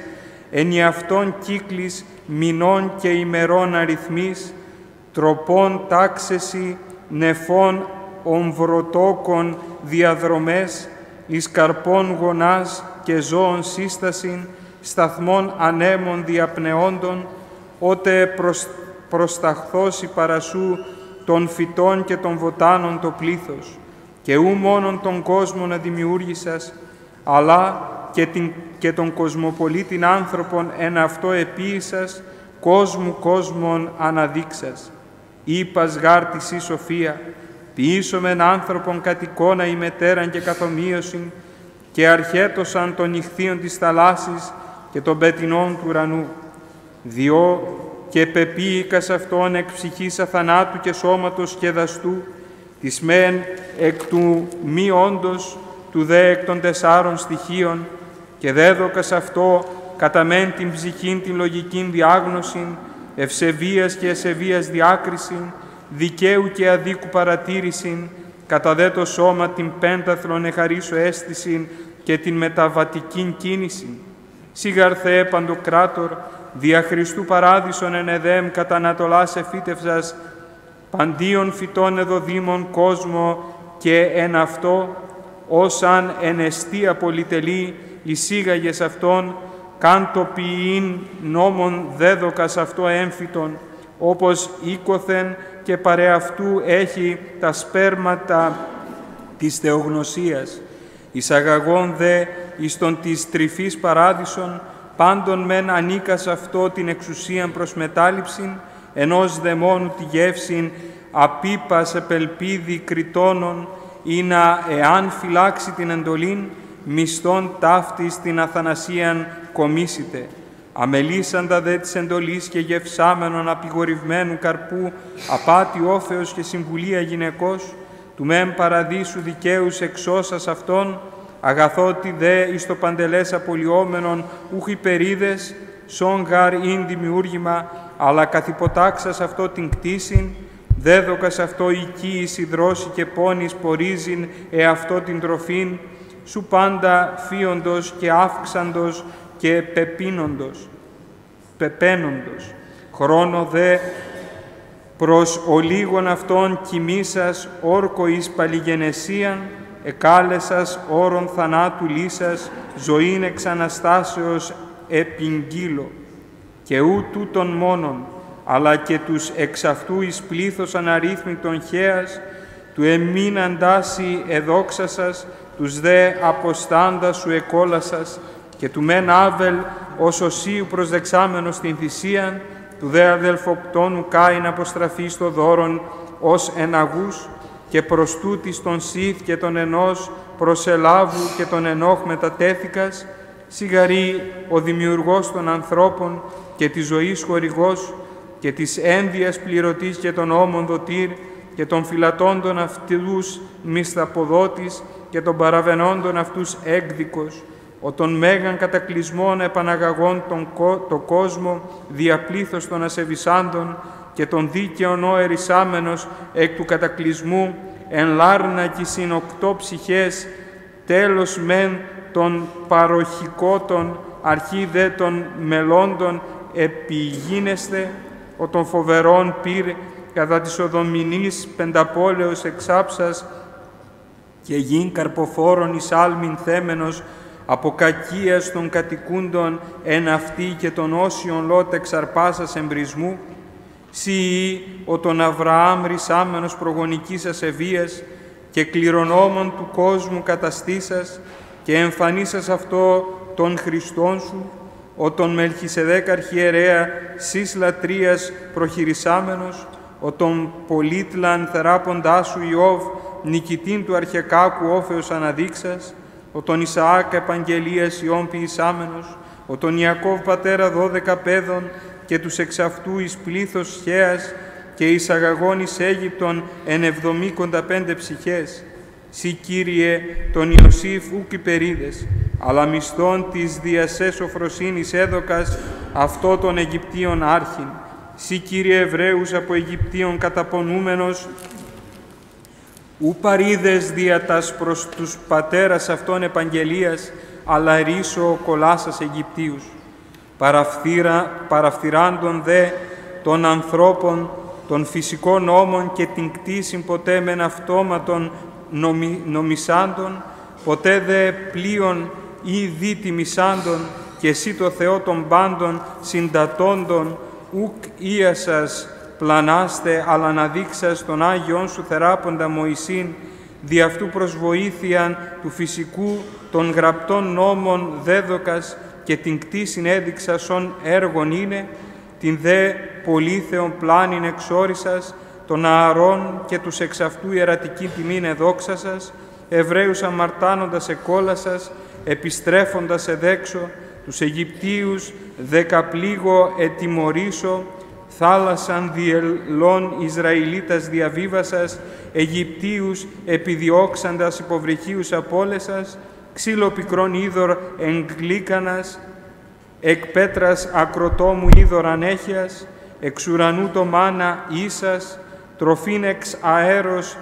S8: ενιαυτών κύκλης, μηνών και ημερών αριθμής, τροπών τάξεση, νεφών ομβρωτόκων διαδρομές, εις καρπών γονάς και ζώων σύστασιν, σταθμών ανέμων διαπνεόντων, ότε προσταχθώσει παρασού των φυτών και των βοτάνων το πλήθος, και ου μόνον τον κόσμο να δημιούργησας, αλλά και τον κοσμοπολίτην άνθρωπον εν αυτό επίησας, κόσμον αναδείξας. Είπας γάρ της η σοφία, ποιήσομεν άνθρωπον κατ' εικόνα ημετέραν και καθομοίωσιν, και αρχέτωσαν των ηχθείων της θαλάσσης και των πετεινών του ουρανού. Διό και πεποίηκας αυτόν εκ ψυχής αθανάτου και σώματος σκεδαστού, της μεν εκ του μη όντος, του δε εκ των 4 στοιχείων, και δέδωκας αυτό κατά μεν την ψυχήν την λογικήν διάγνωσιν, ευσεβίας και εσεβίας διάκρισιν, δικαίου και αδίκου παρατήρησιν, κατά δε το σώμα την πένταθλον εχαρίσω αίσθησιν και την μεταβατικήν κίνησιν. Σιγαρθέ παντοκράτορ, δια Χριστού παράδεισον εν εδέμ κατά Ανατολάς εφύτευσας, παντίον φυτών εδοδήμων κόσμο και εν αυτό, ως αν εν εστία πολυτελή, εισήγαγες αυτόν, κάντο ποιήν νόμον δέδοκας αυτό έμφυτον, όπως οίκοθεν και παρεαυτού έχει τα σπέρματα της θεογνωσίας. Εισαγαγών δε εις τον της τρυφής παράδεισον, πάντων μεν ανήκας αυτό την εξουσίαν προς μετάληψην, ενός δαιμόνου τη γεύσιν απίπας επελπίδη κριτώνων, ή να εάν φυλάξει την εντολήν, μισθών ταύτης την αθανασίαν κομίσιτε. Αμελήσαντα δε της εντολής και γευσάμενον απειγορευμένου καρπού, απάτη όφεως και συμβουλία γυναικός, του μεν παραδείσου δικαίους εξώσας αυτών, αγαθότη δε εις το παντελές απολυόμενον ούχ υπερίδες, σον γάρ ειν δημιούργημα, αλλά καθυποτάξας αυτό την κτήσιν, δέδοκας αυτό οικίης υδρώσει και πόνης πορίζειν εαυτό την τροφήν, σου πάντα φύοντος και αύξαντος και πεπαίνοντος. Χρόνο δε προς ολίγων αυτών κοιμήσας όρκο εις παλιγενεσίαν, εκάλεσας όρων θανάτου λύσας, ζωήν εξ Αναστάσεως επιγγύλω. Και ου τούτων μόνον, αλλά και τους εξ αυτού εις πλήθος αναρρύθμιτον χέας, του εμήν αντάσι εδόξασας, τους δε αποστάντα σου εκόλασας, και του μεν Άβελ ως οσίου προσδεξάμενος στην θυσίαν, του δε αδελφοκτόνου Κάιν αποστραφεί στο δώρον ως εναγούς, και προς τούτης τον Σιθ και τον Ενός προς Ελάβου και τον Ενόχ μετατέθηκας, σιγαρή ο δημιουργός των ανθρώπων και της ζωής χορηγός και της ένδυας πληρωτής και των ώμων δοτήρ και των φυλατώντων αυτούς μισθαποδότης και των παραβενώντων αυτούς έκδικος, ο των μέγαν κατακλυσμών επαναγαγών το κόσμο διαπλήθος των ασεβισάντων και των δίκαιων ο ερησάμενος εκ του κατακλυσμού εν λάρνα κι συνοκτώ ψυχές, τέλος μεν των παροχικότων, αρχή δε των μελώντων επιγίνεστε, ο των φοβερών πυρ κατά της οδομηνής πενταπόλεως εξάψας και γιν καρποφόρων εις άλμην θέμενος, από κακίας των κατοικούντων εν αυτή και των όσιων λότ εξαρπάσας εμπρισμού, σιή ο τον Αβραάμ ρισάμενος προγονικής ασεβίας και κληρονόμων του κόσμου καταστήσας και εμφανίσας αυτό των Χριστών σου, ο τον Μελχισεδέκ αρχιερέα σεις λατρείας προχειρισάμενος, ο τον Πολίτλαν θεράποντά σου Ιώβ νικητήν του αρχεκάκου όφεως αναδείξας, ο τον Ισαάκ επαγγελίας Ιών ποιησάμενος, ο τον Ιακώβ πατέρα 12 παιδών και τους εξ αυτού εις πλήθος σχέας και εις αγαγών εις Αίγυπτον εν 75 ψυχές. Συ Κύριε τον Ιωσήφ ουκ υπερίδες, αλλά μισθόν της διασές σοφροσύνης έδωκας αυτό των Αιγυπτίων άρχιν. Συ Κύριε Εβραίους από Αιγυπτίων καταπονούμενος, ου παρίδες δια τας προς τους πατέρας αυτών επαγγελίας, αλλά ρίσο κολάσας Αιγυπτίους. Παραφθυράντων δε των ανθρώπων, των φυσικών νόμων και την κτήσιν ποτέ μεν αυτόματων νομισάντων, ποτέ δε πλοίων ή διτιμισάντων, και εσύ το Θεό των πάντων συντατώντων, ουκ ίασας πλανάστε, αλλά να δείξας τον Άγιον σου θεράποντα Μωυσήν, δι' αυτού προς βοήθειαν του φυσικού των γραπτών νόμων δέδοκας και την κτήσιν έδειξας ον έργον είναι, την δε πολύθεον πλάνην εξόρισας, των Ααρών και τους εξ αυτού ιερατική τιμήν εδόξασας, Εβραίους αμαρτάνοντας εκόλασας, επιστρέφοντας εδέξω, τους Αιγυπτίους δεκαπλήγω ετιμωρήσω, θάλασσαν διελών Ισραηλίτας διαβίβασας, Αιγυπτίους επιδιώξαντας υποβρυχίους απόλεσας, ξύλο πικρόν είδωρ εγκλίκανας, εκ πέτρας ακροτόμου είδωρ ανέχειας, εξ ουρανού το μάνα ίσας, τροφήν εξ αέρος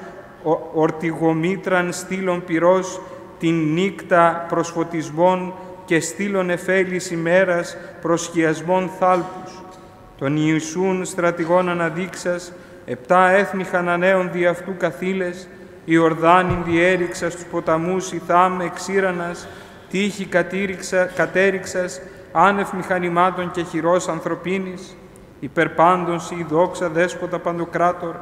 S8: ορτιγομήτραν στήλων πυρός, την νύκτα προσφωτισμών και στήλων εφέλης ημέρας προσχιασμών θάλπους. Τον Ιησούν στρατηγών αναδείξας, 7 έθνη Χαναναίων δι' αυτού καθήλες, η Ορδάνην διέριξα στους ποταμούς Ιθάμ εξήρανας, τύχη κατέριξας, άνευ μηχανημάτων και χειρός ανθρωπίνης, υπερπάντων η δόξα δέσποτα παντοκράτορ,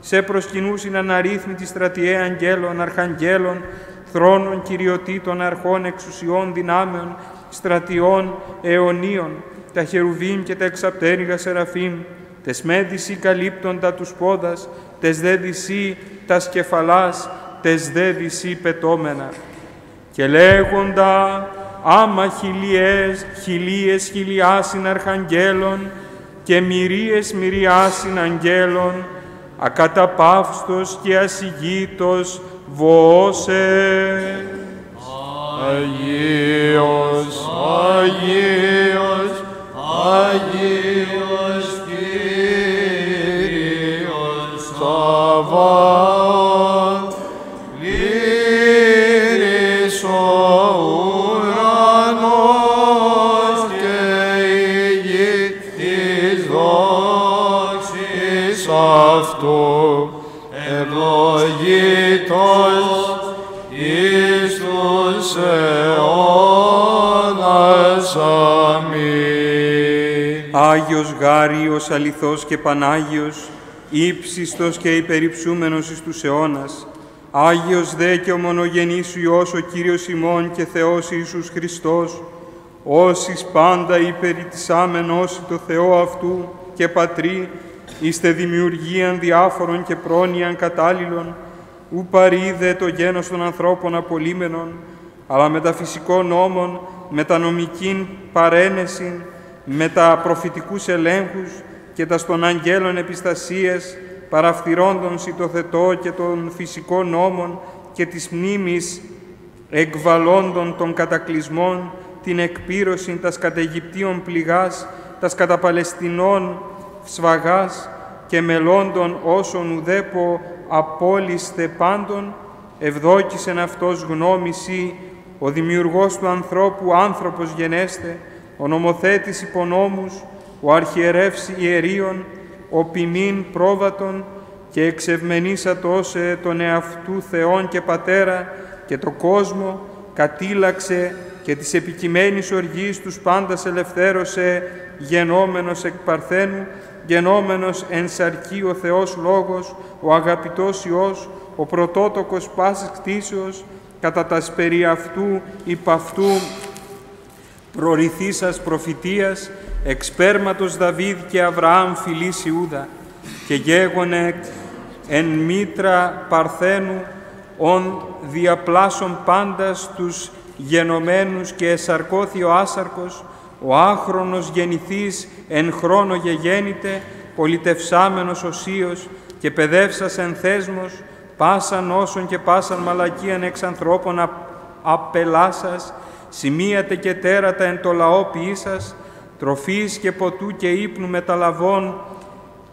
S8: σε προσκυνούσιν αναρρύθμιτη στρατιέ αγγέλων, αρχαγγέλων, θρόνων, κυριωτήτων, αρχών, εξουσιών, δυνάμεων, στρατιών, αιωνίων, τα χερουβίμ και τα εξαπτέρυγα σεραφείμ, τες με δυσί καλύπτοντα τους πόδας, τες δε δυσί τας κεφαλάς, τες δε δυσί πετώμενα. Και λέγοντα, άμα χιλίες χιλιάσιν αρχαγγέλων και μυρίες μυριάσιν αγγέλων, ακαταπαύστος και ασυγήτως βοώσε.
S4: Αγίος, Αγίος, Αγίος Κύριος Σαββάτ, πλήρης ο ουρανός και η γη της δόξης αυτού, ευλογητός εις τους αιώνας. Αμήν.
S8: Άγιος Γάριος, αληθός και Πανάγιος, ύψιστος και υπερυψούμενος εις τους αιώνας, Άγιος δε και ο μονογενής Σου Υιός, ο Κύριος ημών και Θεός Ιησούς Χριστός, όσοι πάντα υπερητισάμεν όσοι το Θεό αυτού και Πατρί, είστε δημιουργίαν διάφορων και πρόνοιαν κατάλληλων, ου παρείδε το γένος των ανθρώπων απολύμενων, αλλά με τα φυσικών νόμων, με τα νομικήν παρένεσιν, με τα προφητικούς ελέγχους και τα στον αγγέλων επιστασίες, παραφθυρώντων σοι το θετό και των φυσικών νόμων και της μνήμης εκβαλώντων των κατακλυσμών, την εκπύρωσιν τας κατ' Αιγυπτίων πληγάς, τας κατά Παλαιστινών σφαγάς και μελώντων όσων ουδέπο απόλυστε πάντων, ευδόκησεν αυτός γνώμηση, ο δημιουργός του ανθρώπου άνθρωπος γενέστε, ο νομοθέτης υπονόμους, ο αρχιερεύς ιερίων, ο ποιμήν πρόβατον και εξευμενήσατος τον εαυτού Θεόν και Πατέρα και το κόσμο κατήλαξε και της επικειμένης οργής τους πάντας ελευθέρωσε, γενόμενος εκ Παρθένου, γενόμενος εν σαρκή ο Θεός Λόγος, ο αγαπητός Υιός, ο πρωτότοκος πάσης κτήσεως, κατά τας περί αυτού υπ' αυτού προρηθήσας προφητείας, εξ σπέρματος Δαβίδ και Αβραάμ φιλής Ιούδα, και γέγονε εν μήτρα Παρθένου, ον διαπλάσσον πάντας τους γενομένους και εσαρκώθη ο άσαρκος, ο άχρονος γεννηθής εν χρόνο γεγέννητε, πολιτευσάμενος οσίος και παιδεύσας εν θέσμος, πάσαν όσων και πάσαν μαλακίαν εξ ανθρώπων απελάσας, σημείατε και τέρατα εν το λαό ποιήσας, τροφής και ποτού και ύπνου μεταλαβών,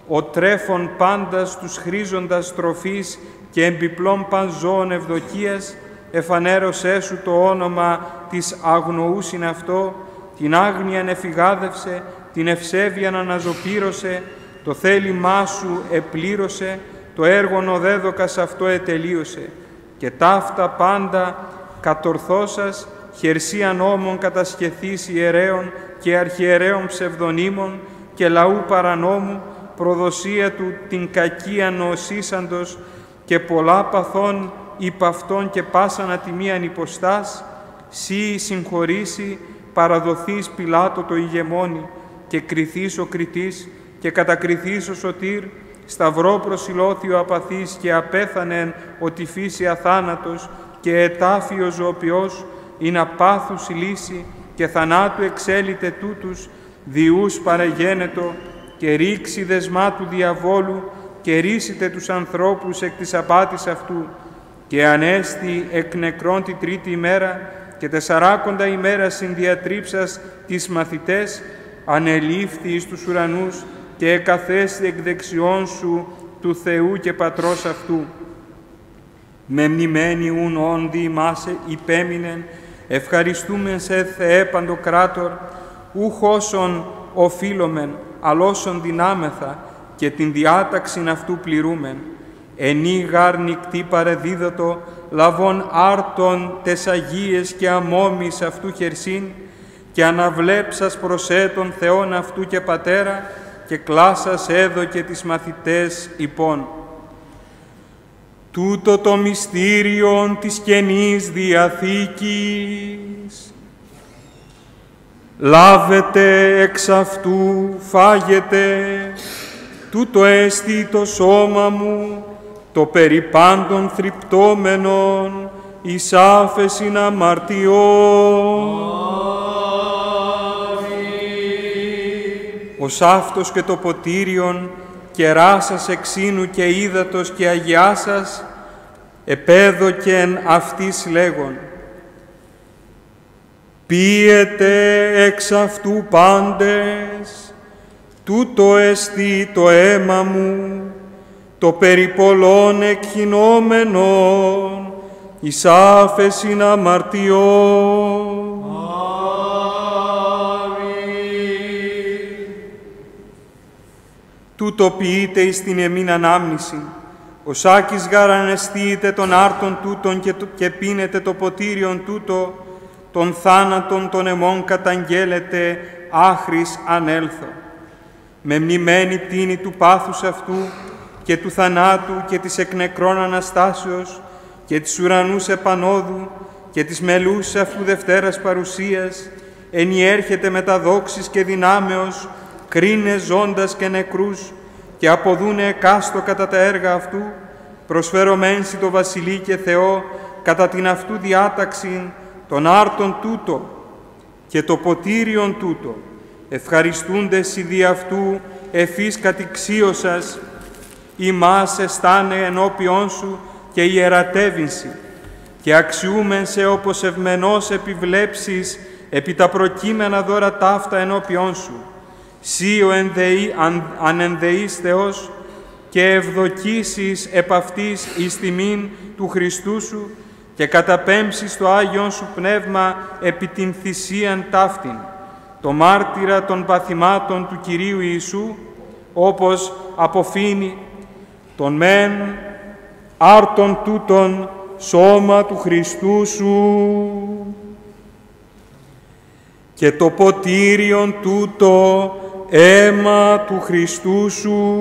S8: ο τρέφων πάντας τους χρήζοντας τροφής και εμπιπλών παν ζώων ευδοκίας, εφανέρωσέ σου το όνομα της αγνοούσιν αυτό, την άγνοιαν εφηγάδευσε, την ευσέβειαν αναζωπήρωσε, το θέλημά σου επλήρωσε, το έργον οδέδοκας αυτό ετελείωσε. Και ταύτα πάντα κατορθώσας, χερσία νόμων κατασχεθείς ιερέων και αρχιερέων ψευδονύμων και λαού παρανόμου, προδοσία του την κακία νοσήσαντος και πολλά παθών υπ' αυτόν και πάσαν ατιμίαν υποστάς, σύ συγχωρήσει, παραδοθείς Πιλάτο το ηγεμόνι και κριθείς ο κριτής και κατακριθείς ο σωτήρ, σταυρό προσιλώθη ο απαθής και απέθανεν ο τυφής αθάνατος και ετάφιος ζωοποιός, ειν απάθους η λύση και θανάτου εξέλιτε τούτους, διούς παρεγένετο και ρίξει δεσμά του διαβόλου και ρίσετε τους ανθρώπους εκ της απάτης αυτού, και ανέστη εκ νεκρών τη τρίτη ημέρα και 40 ημέρα συνδιατρίψας τις μαθητές, ανελήφθη εις τους ουρανούς και εκαθέστη εκ δεξιών σου του Θεού και Πατρός αυτού. Μεμνημένη ουν όντι ημάς υπέμεινεν, ευχαριστούμεν σε Θεέ Παντοκράτορ, ούχ όσον οφείλομεν, αλώσον δυνάμεθα και την διάταξην αυτού πληρούμεν. Ενή γάρ νυκτή παρεδίδωτο, λαβών άρτων τες Αγίες και αμόμης αυτού χερσίν, και αναβλέψας προσέ τον Θεόν αυτού και Πατέρα, και κλάσας έδωκε τις μαθητές υπόν. Τούτο το μυστήριον της Καινής Διαθήκης, λάβετε εξ αυτού, φάγετε, τούτο έστι το σώμα μου, το περί πάντων θρυπτόμενον, εις άφεσιν αμαρτιών. Ως αυτός και το ποτήριον, κεράσας εξήνου και ύδατος και αγιάσας, επέδοκεν αυτής λέγον. Πίετε εξ αυτού πάντες, τούτο εστί το αίμα μου, το περί πολλών εκχυνόμενον, εις άφεσιν αμαρτιών. Τούτο ποιείτε εις την εμήν ανάμνηση. Ο σάκης γάρ αναισθείτε των άρτων τούτων και πίνετε το ποτήριον τούτο, των θάνατων των αιμών καταγγέλλετε, άχρης ανέλθω. Με μνημένη τίνη του πάθους αυτού και του θανάτου και της εκ νεκρών Αναστάσεως, και της ουρανούς επανόδου και της μελούς αυτού Δευτέρας παρουσίας, ενιέρχεται με τα δόξης και δυνάμεως, κρίνε ζώντας και νεκρούς, και αποδούνε εκάστο κατά τα έργα αυτού, προσφερωμένσι το Βασιλεί και Θεό, κατά την αυτού διάταξην, τον άρτον τούτο και το ποτήριον τούτο, ευχαριστούντες οι δι' αυτού εφής κατηξίωσας, ημάς αισθάνε ενώπιόν σου και ιερατεύεινσι, και αξιούμεν σε όπως ευμενός επιβλέψεις επί τα προκείμενα δώρα ταύτα ενώπιόν σου. Σύ ο ανενδεής Θεός και ευδοκίσεις επ' αυτής εις τιμήν του Χριστού σου και καταπέμψεις το Άγιον σου Πνεύμα επί την θυσίαν ταύτην, το μάρτυρα των παθημάτων του Κυρίου Ιησού, όπως αποφύνει τον μεν άρτον τούτον σώμα του Χριστού σου και το ποτήριον τούτο αίμα του Χριστού σου,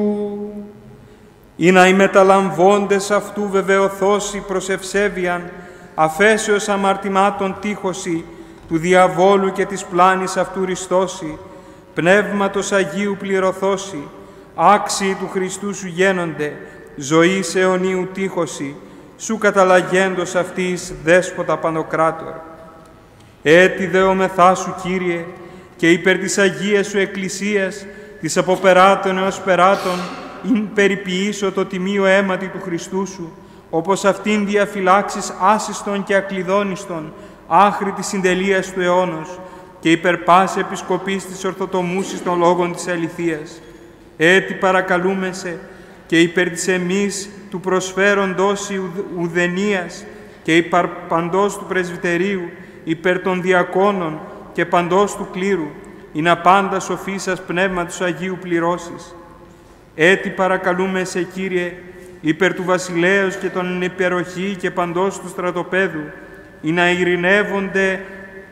S8: ή να οι μεταλαμβώντες αυτού βεβαιωθώσει προς ευσέβειαν, αφέσεως αμαρτημάτων τύχωση, του διαβόλου και της πλάνης αυτού ριστώσει, πνεύματος Αγίου πληρωθώσει, άξιοι του Χριστού σου γένονται, ζωής αιωνίου τύχωση, σου καταλαγέντος αυτής δέσποτα Παντοκράτορ. Έτι δεόμεθά σου, Κύριε, και υπέρ της Αγίας σου Εκκλησίας, της από περάτων έως περάτων, ειν περιποιήσω το τιμίο αίματι του Χριστού σου, όπως αυτήν διαφυλάξεις άσιστον και ακλειδόνιστον, άχρη της συντελείας του αιώνος, και υπέρ πάση επισκοπής της ορθοτομούσης των λόγων της αληθείας. Έτι παρακαλούμεσαι, και υπέρ της εμείς του προσφέροντος ουδενίας, και υπέρ παντός του πρεσβυτερίου, υπέρ των διακόνων και παντός του κλήρου, ειν απάντα σοφίσας πνεύματος Αγίου πληρώσεις. Έτι παρακαλούμεσαι, Κύριε, υπέρ του βασιλέως και των υπεροχή και παντός του στρατοπέδου, ή να ειρηνεύονται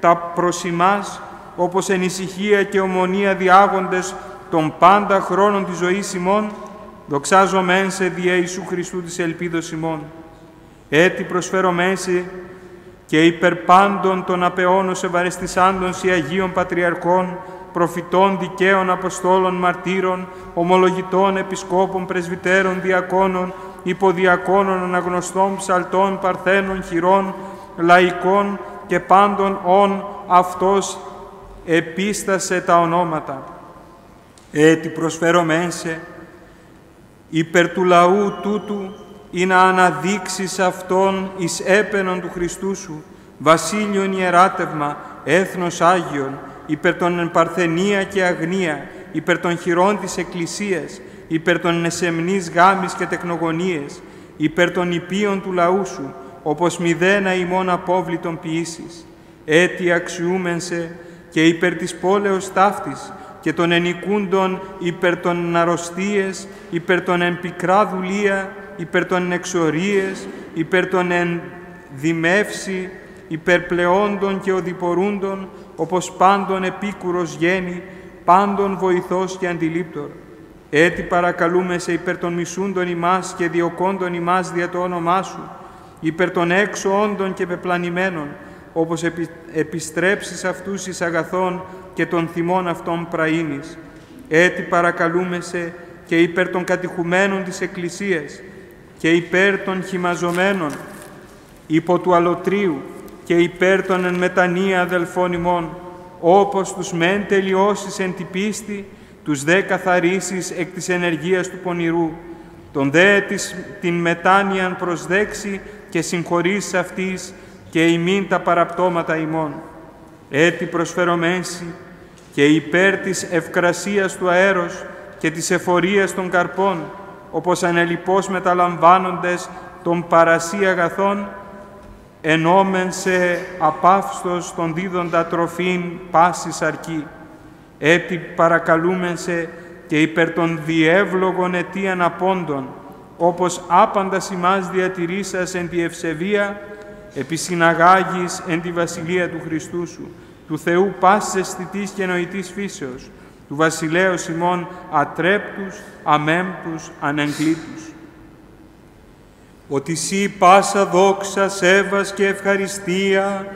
S8: τα προς ημάς, όπως εν ησυχία και ομονία διάγοντες των πάντα χρόνων της ζωής ημών, δοξάζομεν σε δι' Ιησού Χριστού της ελπίδος ημών. Έτι προσφέρομεν σε και υπέρ πάντων των απεώνος ευαρεστησάντων σε Αγίων Πατριαρχών, προφητών, δικαίων, Αποστόλων, μαρτύρων, ομολογητών, επισκόπων, πρεσβυτέρων, διακόνων, υποδιακόνων, αναγνωστών, ψαλτών, παρθένων, χειρών, λαϊκών και πάντων ον αυτός επίστασε τα ονόματα. Έτι προσφέρομεν σε υπέρ του λαού τούτου, ή να αναδείξεις αυτόν εις έπαινον του Χριστού σου, βασίλειον ιεράτευμα, έθνος Άγιον, υπέρ των παρθενία και αγνία, υπέρ των χειρών της Εκκλησίας, υπέρ των εσεμνής γάμης και τεκνογωνίες, υπέρ των υπείων του λαού σου, όπως μηδένα ημών απόβλητον ποιήσεις. Έτι αξιούμεν σε και υπέρ της πόλεως ταύτης και των ενοικούντων υπέρ των αρρωστίες, υπέρ των εν πικρά δουλεία, υπέρ των εξορίες, υπέρ των εν δημεύσει, υπέρ πλεόντων και οδηπορούντων, όπως πάντων επίκουρος γέννη, πάντων βοηθός και αντιλήπτορ. Έτι παρακαλούμεσαι υπέρ των μισούντων ημάς και διωκόντων ημάς δια το όνομά σου, υπέρ των έξω όντων και πεπλανημένων, όπως επιστρέψεις αυτούς εις αγαθών και των θυμών αυτών πραΐνης. Έτι παρακαλούμεσαι και υπέρ των κατηχουμένων της Εκκλησίας και υπέρ των χυμαζομένων υπό του αλωτρίου και υπέρ των εν μετανία αδελφών ημών, όπως τους μεν τελειώσεις εν τη πίστη, τους δε καθαρίσεις εκ της ενεργείας του πονηρού, τον δε την μετάνοιαν προσδέξει και συγχωρείς αυτής και ημίν τα παραπτώματα ημών. Έτι προσφερωμένσι και υπέρ της ευκρασίας του αέρος και της εφορίας των καρπών, όπως ανελιπώς μεταλαμβάνοντες των παρασύ αγαθών, ενόμεν σε απαύστος των δίδοντα τροφήν πάσης αρκή. Έτι παρακαλούμεν σε και υπέρ των διεύλογων αιτίαν απόντων, όπως άπαντας ημάς διατηρήσας εν τη ευσεβία, επισυναγάγεις εν τη βασιλεία του Χριστού σου, του Θεού πάσης αισθητής και νοητής φύσεως, του βασιλέως ημών ατρέπτους, αμέμπτους, ανεγκλήτους. ότι σύ πάσα δόξα, σέβας και ευχαριστία,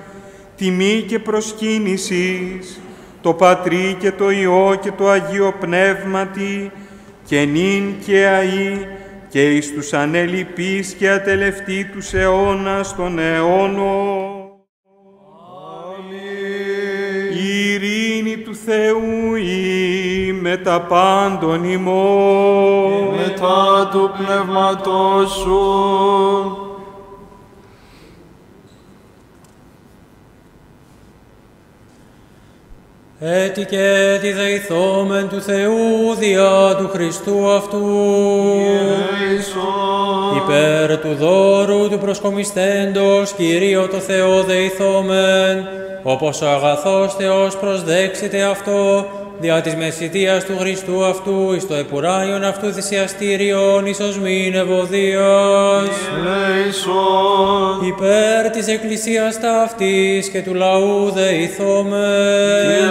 S8: τιμή και προσκύνησης, το Πατρί και το Υιό και το Αγίο Πνεύματι, και νυν και αΐ, και εις τους ανελιπείς και ατελευτήτους αιώνας των αιώνων. Η ειρήνη του Θεού ή με τα πάντων ημών.
S4: Μετά του Πνεύματός σου.
S7: Έτι και έτι δεηθόμεν του Θεού διά του Χριστού αυτού. Υπέρ του δώρου του προσκομιστέντος, Κυρίω το Θεό δεηθόμεν, όπως ο αγαθός Θεός προσδέξεται αυτό, δια της μεσητείας του Χριστού αυτού, εις το επουράνιον αυτού θυσιαστήριον, εις οσμήν ευωδίας. Υπέρ της Εκκλησίας ταύτης και του λαού δεηθόμεν.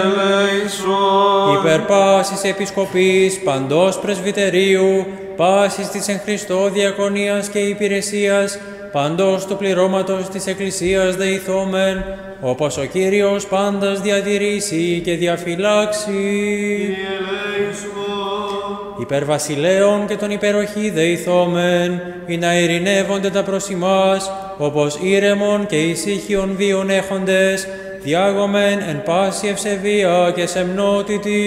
S7: Υπέρ πάσης επισκοπής, παντός πρεσβυτερίου, πάσης της εν Χριστώ διακονίας και υπηρεσίας, παντός του πληρώματος της Εκκλησίας δεηθόμεν, όπως ο Κύριος πάντας διατηρήσει και διαφυλάξει. Υπέρ βασιλέων και τον υπεροχή δεηθόμεν, ή να ειρηνεύονται τα προς ημάς, όπως ήρεμον και ησύχιον βίων έχοντες, διάγομεν εν πάση ευσεβία και σεμνότητη.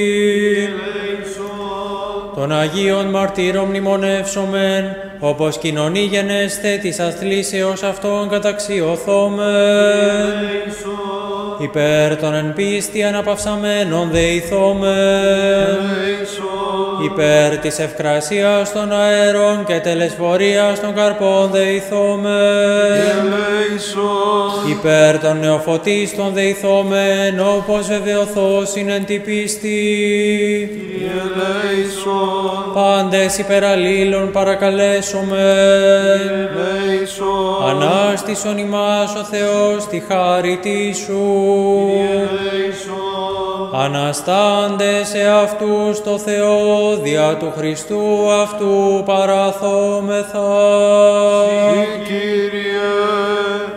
S7: Των Αγίων Μαρτύρων μνημονεύσομεν, όπως κοινωνεί γενέσθε της αθλήσεως αυτών καταξιωθόμεν. Υπέρ των εν πίστη αναπαυσαμένων δεηθόμεν. Υπέρ της ευκρασίας των αέρων και τελεσφορίας των καρπών δεηθόμεν. Υπέρ των νεοφωτίστων δεηθόμεν, όπως βεβαιωθώσιν εν τη πίστη. Πάντες υπεραλλήλων παρακαλέσομεν. Ανάστησον ημάς ο Θεός τη χάριτή σου. Αναστάντες σε αυτούς το Θεό, δια του Χριστού αυτού παραθόμεθα.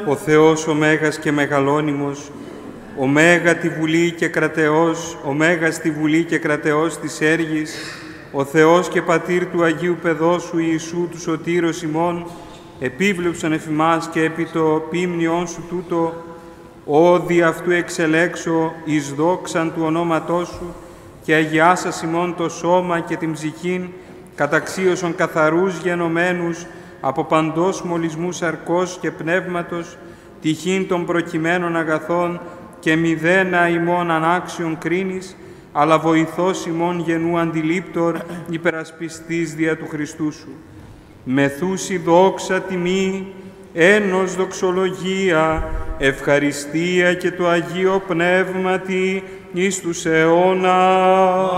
S8: Ο Θεός ο Μέγας και Μεγαλώνυμος, ο Μέγα τη Βουλή και Κρατεός, ο Μέγας τη Βουλή και Κρατεός της Έργης, ο Θεός και Πατήρ του Αγίου Παιδόσου Ιησού του Σωτήρος ημών, επίβλεψον εφ' ημάς και επί το ποίμνιόν σου τούτο, όδι αυτού εξελέξω εις δόξαν του ονόματός σου, και αγιάσας ημών το σώμα και την ψυχήν, καταξίωσον καθαρούς γενομένους από παντός μολυσμού σαρκός και πνεύματος, τυχήν των προκειμένων αγαθών και μηδένα ημών ανάξιον κρίνης, αλλά βοηθός ημών γενού αντιλήπτορ υπερασπιστής δια του Χριστού σου. Μεθούση δόξα τιμή, ένος δοξολογία, ευχαριστία και το Αγίο Πνεύματι εις τους αιώνας.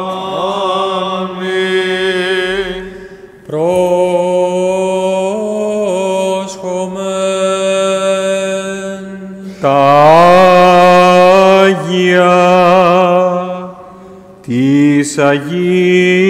S4: Αμήν.
S7: Πρόσχομεν.
S8: Τα Άγια της Αγίας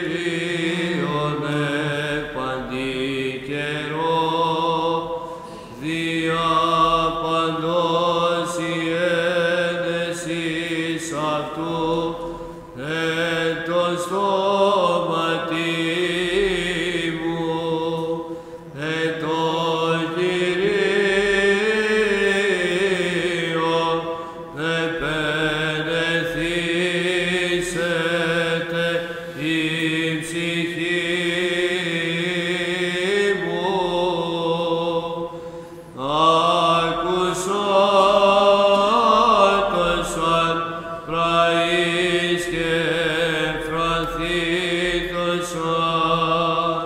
S1: Κύριον επαντή καιρό, δια παντός η ένεσης αυτού, εν το στόματι μου, εν το Κυρίο, επενεθήσετε η ψυχή μου. Ακουσότωσαν πραείς και φρανθήτωσαν,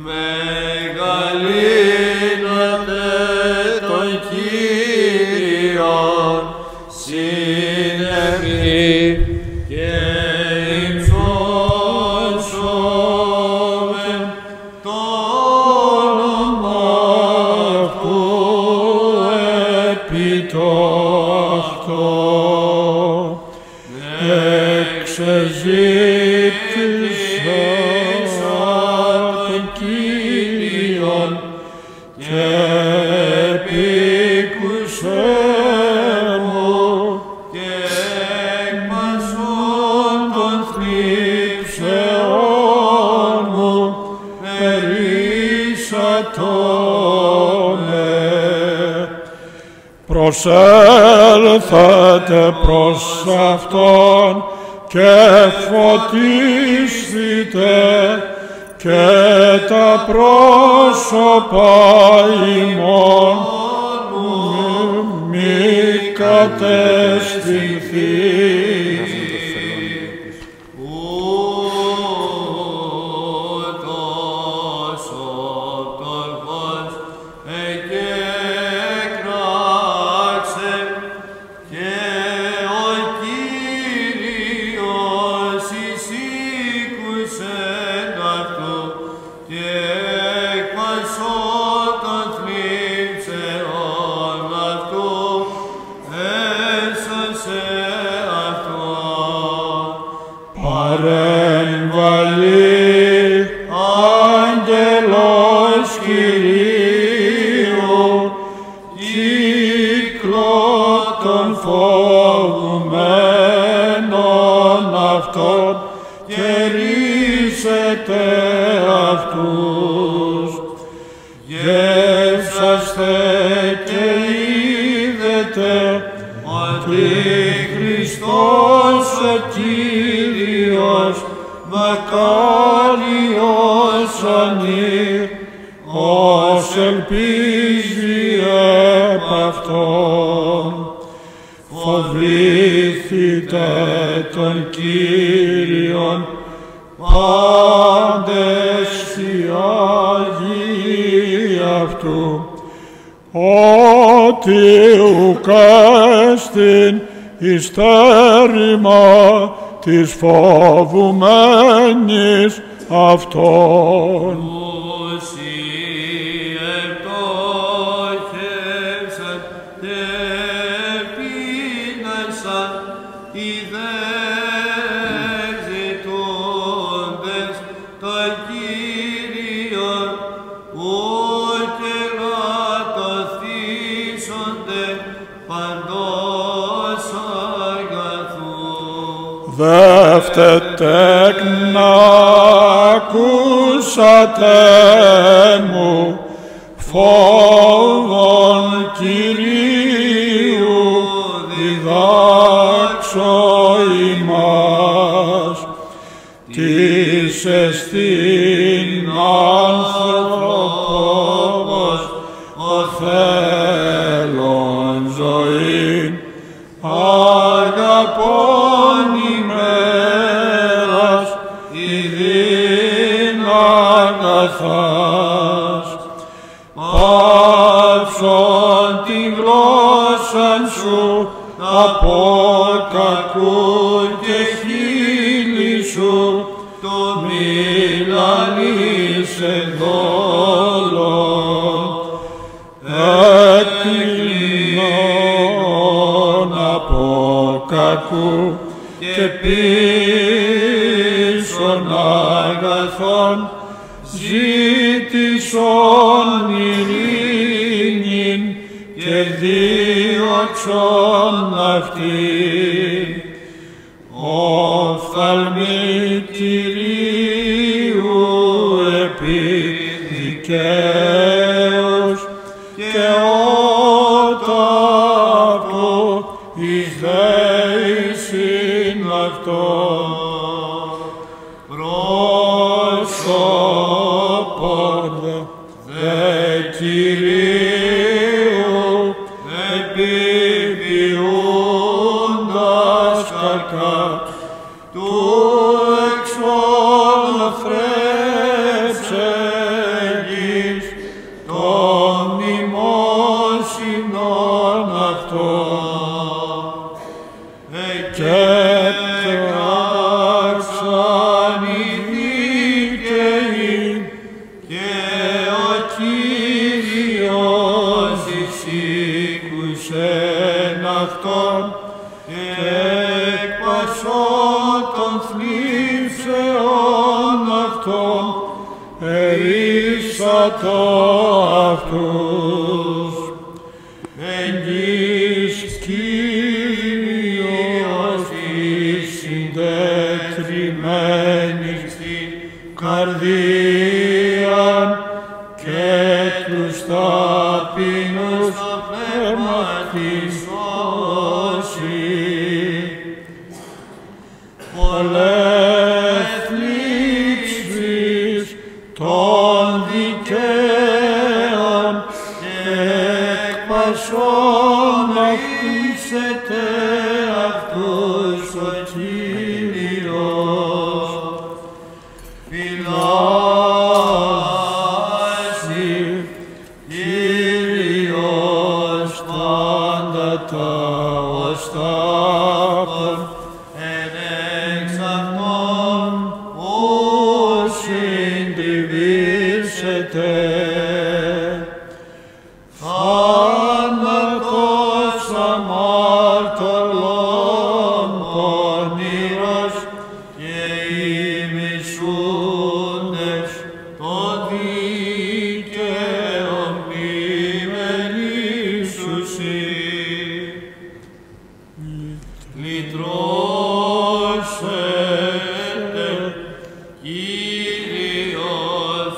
S1: μεγαλύνατε τον Κύριον, συνεμεί και υψώσομεν το όνομα αυτού επί το αυτό. Εξεζήτησα τον Κύριον και επίκουσε μου και εκ πασών των θλίψεών μου ερίσατο με. Προσέλθετε προς Αυτόν και φωτίσθητε και τα πρόσωπα ημών μη καταισθηθεί. Ούτως ο πτωχός εκέκραξε και ο Κύριος εισήκουσεν αυτού και εκ πασών των θλίψεων αυτού έσωσε αυτόν. Παρέμβαλε άγγελος Κυρίου, κύκλο των φοβουμένων αυτών και ρίσετε αυτούς. Γεύσαστε και είδετε ότι Χριστός ο Κύριος μακάριος ανήρ, ως ελπίζει επ' Αυτόν. Φοβήθητε τον Κύριον πάντες οι Άγιοι αυτού, ότι ουκ έστιν εις τέρημα της φοβουμένης αυτών. Όσοι επτόχευσαν και πείνασαν, οι δε ζητούντες τον Κύριον, ουκ ελαττωθήσονται παντός αγαθού. Δεύτε τέκνα, ακούσατε μου, φόβον Κυρίου διδάξω ημάς, της εστίν άνθρωπος ο θέλων ζωήν, αγαπών ημέρας ειδήν αγαθάς. Πάψον τη γλώσσαν σου από κακού και χείλη σου το μιλανείς εν δόλων. Έκλεινον από κακού και πήρε
S9: παρελθόν, ζήτησον ειρήνην και δίωξον αυτήν. Οφθαλμή Κυρίου επιδικαίως και όταυτο εις δέησιν αυτόν. Πρόσωπον δε Κυρίου επιποιούντας κακά του εξολαθρέψεγγις των μνημόσυνων αυτών και πράξαν οι δίκαιοι και ο Κύριος εισήκουσεν αυτόν και εκπασών των θλίψεων αυτών ερίσατο αυτούς. Εγγύς Κύριος της συντετριμένης στην καρδίαν και τους ταπεινούς το πνεύμα της σώσει. Πολλές θλίψεις των δικαίων και εκπασών αφήσετε αυτούς ο Κύριος. Φυλάσσει Κύριος πάντα τα οστάκων εν εξ αυτών ου συντριβήσετε. Θάνατος αμάρτωλων πονηρός και οι μισούντες των δίκαιων πλημελήσουσι. Λυτρώσετε Κύριος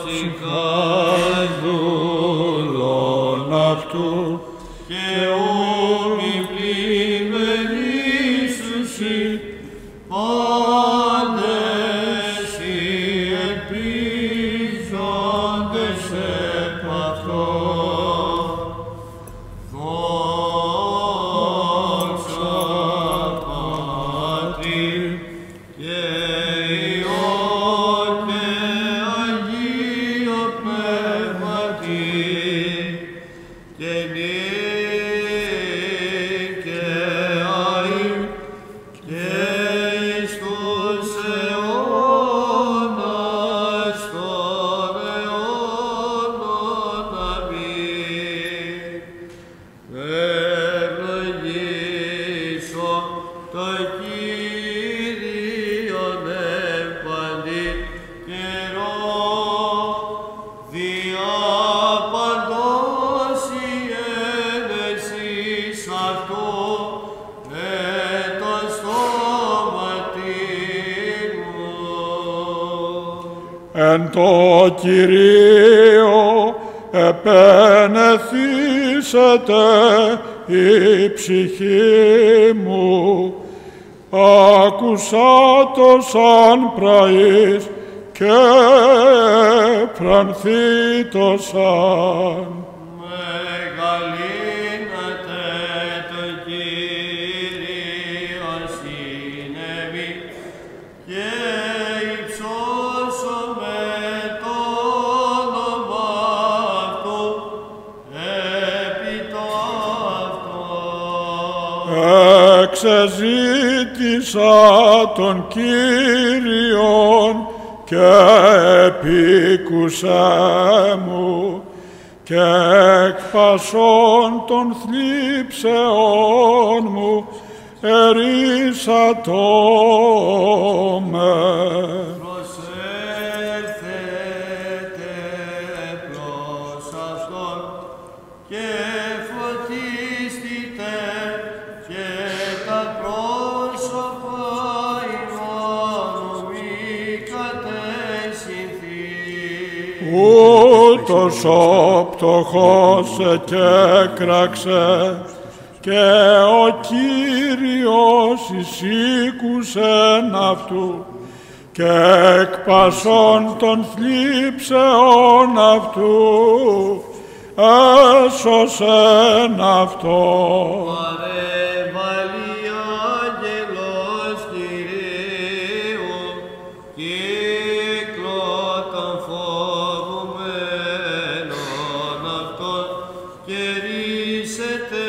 S9: ικανδούλων αυτού και ούμοι πλημελήσουσι πάντες οι ελπίζοντες επ' αυτόν. Δόξα Πατρί και Υιό και Αγίο Πνεύματι και νυν και αεί και εις τους αιώνας των αιώνων. Αμήν. Ευλογήσω το Κύριον εν παντή καιρό, δια παντός η ένεσης αυτού εν το στόματι μου. Εν το Κυρίω επενεθήσετε η ψυχή μου, άκουσα το σαν πραείς και φρανθεί το σαν.
S1: Μεγαλύνατε το Κύριο συνεβεί και υψώσομαι το όνομα αυτού επί ταύτο.
S9: Εξεζήτησα τον Κύριον και επίκουσέ μου και εκ πασών των θλίψεών μου ερίσατό με.
S1: Προσέλθον
S9: ούτως ο πτωχός εκέκραξε και ο Κύριος εισήκουσεν αυτού και εκ πασών των θλίψεων αυτού έσωσεν αυτόν.
S1: Παρέβαλει άγγελος Κυρίου, κύκλο των φοβουμένων αυτών και ρίσετε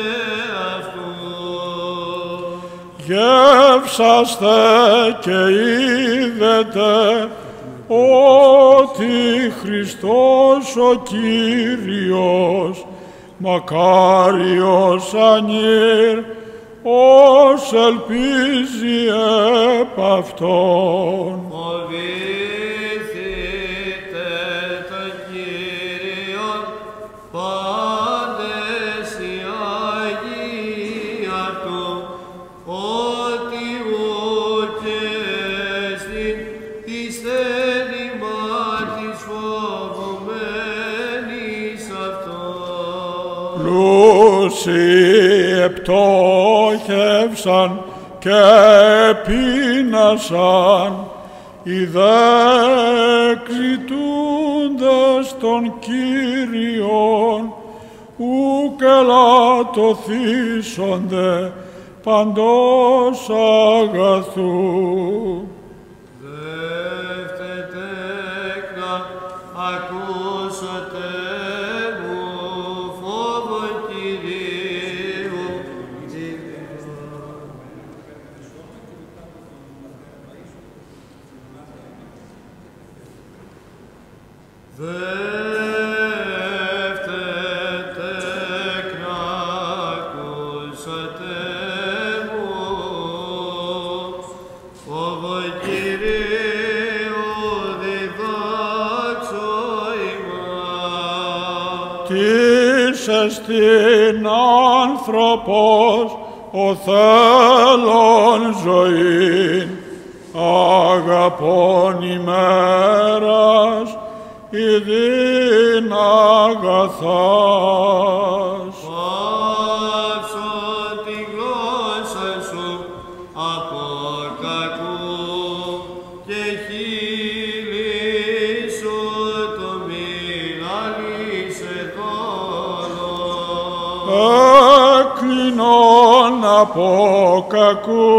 S1: αυτού.
S9: Γεύσαστε και είδετε ότι Χριστός ο Κύριος, μακάριος ανήρ, ως ελπίζει επ' Αυτόν.
S1: Φοβηθείτε τον Κύριον, πάντες οι Άγιοι αυτού, ότι ουκέστην εις θέλημα της φοβουμένης αυτόν.
S9: Πλούσιοι επτόχευσαν και επίνασαν, οι δε εξητούντες των Κύριων, ουκ ελαττωθήσονται παντός αγαθού.
S1: Δεύτε τέκνα, ακούσατε μου φόβο Κυρίου. Δεύτε τέκνα, ακούσατε μου φόβο Κυρίου, διδάξω ημάς.
S9: Τις εστιν άνθρωπος ο θέλων ζωήν, αγαπών ημέρας ειδήν αγαθάς.
S1: Πάψω τη γλώσσα σου από κακού και χείλη σου το μιλάλησε δόλο.
S9: Έκλεινον από κακού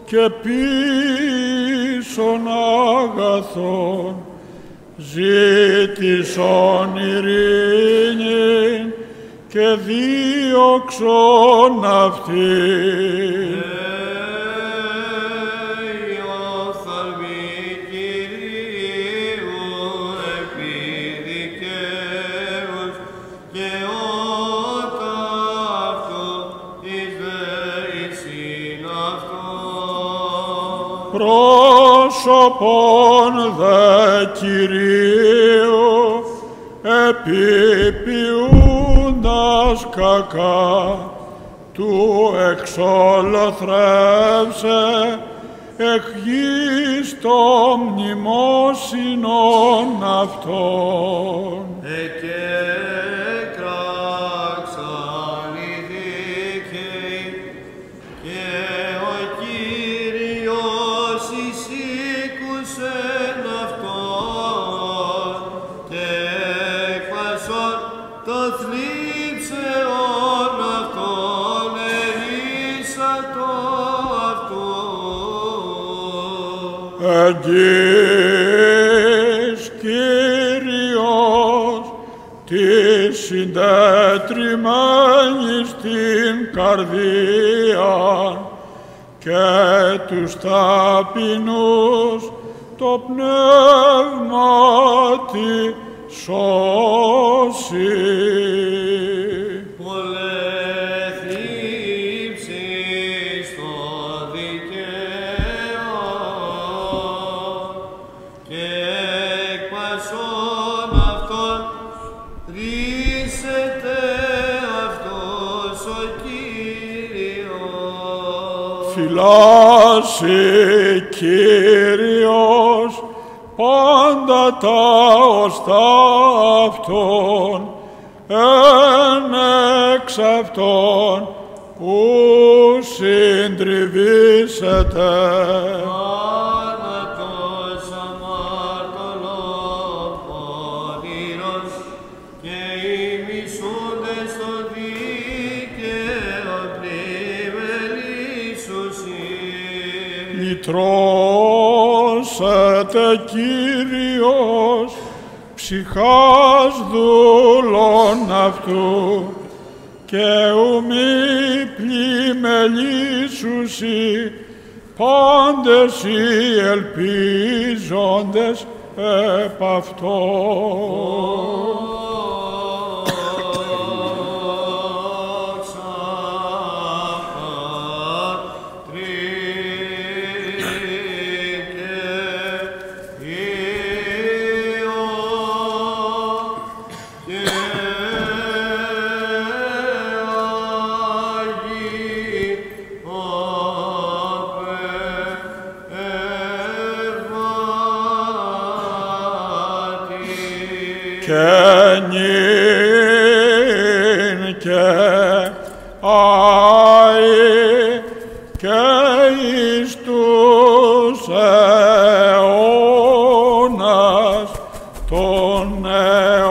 S9: και πίσων αγαθών, ζήτησον ειρήνην και δίωξον αυτήν.
S1: Οφθαλμή Κυρίου επί δικαίους και ότα αυτό εις δεησιν αυτόν.
S9: Πρόσωπον δε Κυρίου επιποιούντας κακά, του εξολοθρεύσε εκ γης το μνημόσυνον αυτών.
S1: Εκέκραξαν οι δίκαιοι και ο Κύριος εισήκουσεν αυτόν και εκπασών το θλίψεων αυτών ερίσατο αυτού.
S9: Εγγύς Κύριος της συντετριμένης την καρδία και τους ταπεινούς το πνεύματι σώσει.
S1: Πολεθλίψεις το δικαίω και εκ πασών αυτών ρίσεται αυτός ο Κύριος.
S9: Φυλάσσει Κύριος πάντα τα οστά αυτών, εν εξ αυτών που συντριβήσετε.
S1: Άνατος αμαρτωλών πονηρός και ημισούντες το δίκαιο πλημελήσουσι.
S9: Λυτρώσετε Κύριος ψυχάς δούλων αυτού, και ουμή πλημελήσουσι πάντες οι ελπίζοντες επ' αυτόν. Και νυν και αη και εις τους αιώνας των αιώνων.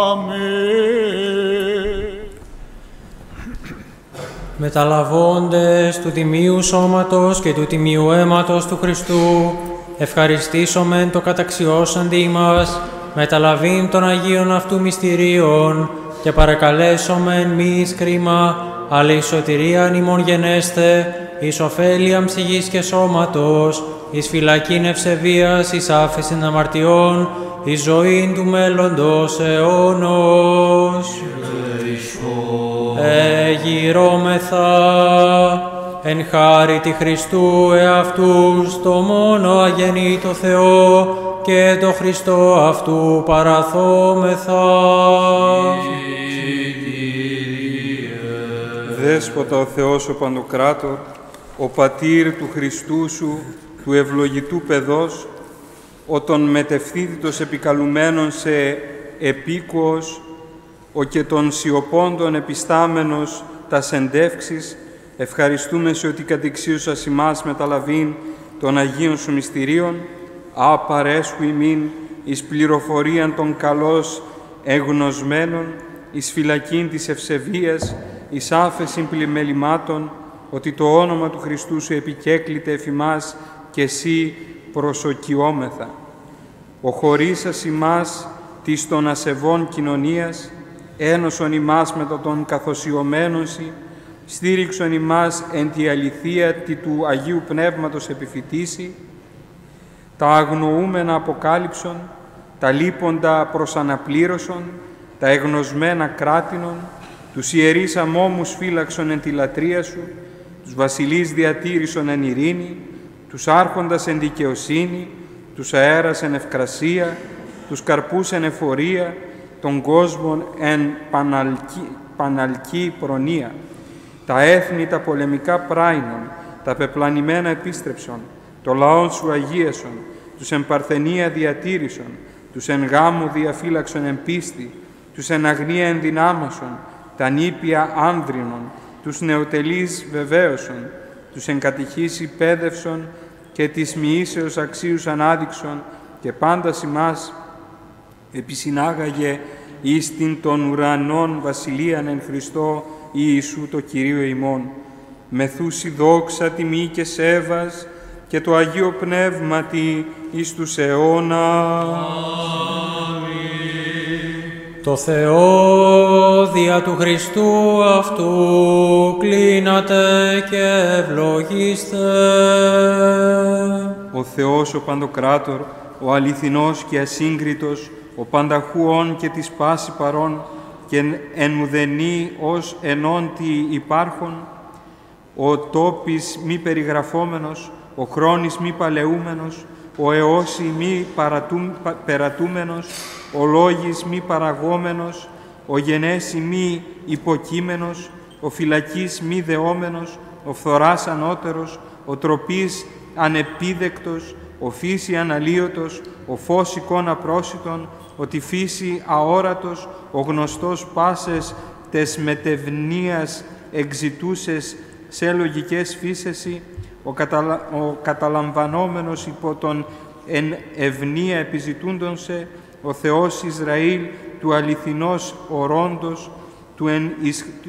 S9: Αμήν.
S7: Μεταλαβώντες του Τιμίου Σώματος και του Τιμίου Αίματος του Χριστού, ευχαριστήσομεν το καταξιώσαντι ημάς, μεταλαβήν των Αγίων αυτού μυστηρίων, και παρακαλέσομεν μη εις κρίμα, αλλά εις σωτηρίαν ημών γενέστε, εις ωφέλιαν ψυχής και σώματος, εις φυλακήν ευσεβίας, εις άφεσιν αμαρτιών, εις ζωήν του μέλλοντος αιώνος. Εγυρώμεθα εν χάρητη Χριστού εαυτούς το μόνο αγεννήτο Θεό και το Χριστό αυτού παραθόμεθα.
S8: Δέσποτα ο Θεός ο Παντοκράτορ, ο Πατήρ του Χριστού σου, του ευλογητού παιδός, ο των μετευθύντητος επικαλουμένων σε επίκοος, ο και των σιωπώντων επιστάμενος τα σεντεύξεις, ευχαριστούμε σε ότι κατεξίωσας ημάς μεταλαβήν των Αγίων σου μυστηρίων, απαρέσχου ημίν εις πληροφορίαν των καλώς εγνωσμένων, εις φυλακήν της ευσεβίας, εις άφεσιν πλημελημάτων, ότι το όνομα του Χριστού σου επικέκληται εφ' ημάς και εσύ προσοκιόμεθα. Ο χωρίσας ημάς της των ασεβών κοινωνίας, ένωσον ημάς μετά των καθοσιωμένων σοι, στήριξον ημάς εν τη αληθεία τη του Αγίου Πνεύματος επιφυτίσει, τα αγνοούμενα αποκάλυψον, τα λείποντα προσαναπλήρωσον, τα εγνωσμένα κράτηνον, τους ιερείς αμόμους φύλαξον εν τη λατρεία σου, τους βασιλείς διατήρησον εν ειρήνη, τους άρχοντας εν δικαιοσύνη, τους αέρας εν ευκρασία, τους καρπούς εν εφορία, των κόσμων εν παναλκή προνοία. Τα έθνη τα πολεμικά πράινον, τα πεπλανημένα επίστρεψον, το λαόν σου αγίασον, τους εν παρθενία διατήρησον, τους εν γάμου διαφύλαξον εν πίστη, τους εν αγνία ενδυνάμωσον, τα νήπια άνδρινον, τους νεοτελείς βεβαίωσον, τους εν κατηχήσει πέδευσον και της μοιήσεως αξίους ανάδειξον, και πάντα ημάς επισυνάγαγε εις την των ουρανών βασιλείαν εν Χριστώ Ιησού το Κυρίο ημών. Μεθούσι δόξα, τιμή και σέβας και το Αγίο Πνεύματι εις τους αιώνα.
S7: Το Θεό δια του Χριστού αυτού κλείνατε και ευλογήστε.
S8: Ο Θεός ο Παντοκράτορ, ο αληθινός και ασύγκριτος, ο πανταχούων και της πάση παρών και εν ουδενή ως ενόντι υπάρχων, ο τόπις μη περιγραφόμενος, ο χρόνης μη παλαιούμενος, ο αιώσι μη περατούμενος, ο λόγης μη παραγόμενος, ο γενέσι μη υποκείμενος, ο φυλακής μη δεόμενος, ο φθοράς ανώτερος, ο τροπής ανεπίδεκτος, ο φύση αναλύωτος, ο φως εικόνα πρόσιτον, ο τη φύση αόρατος, ο γνωστός πάσες τες μετευνίας εξητούσες σε λογικές φύσεσι, ο καταλαμβανόμενος υπό τον εν ευνία επιζητούντον σε, ο Θεός Ισραήλ του αληθινός ορόντος, του εν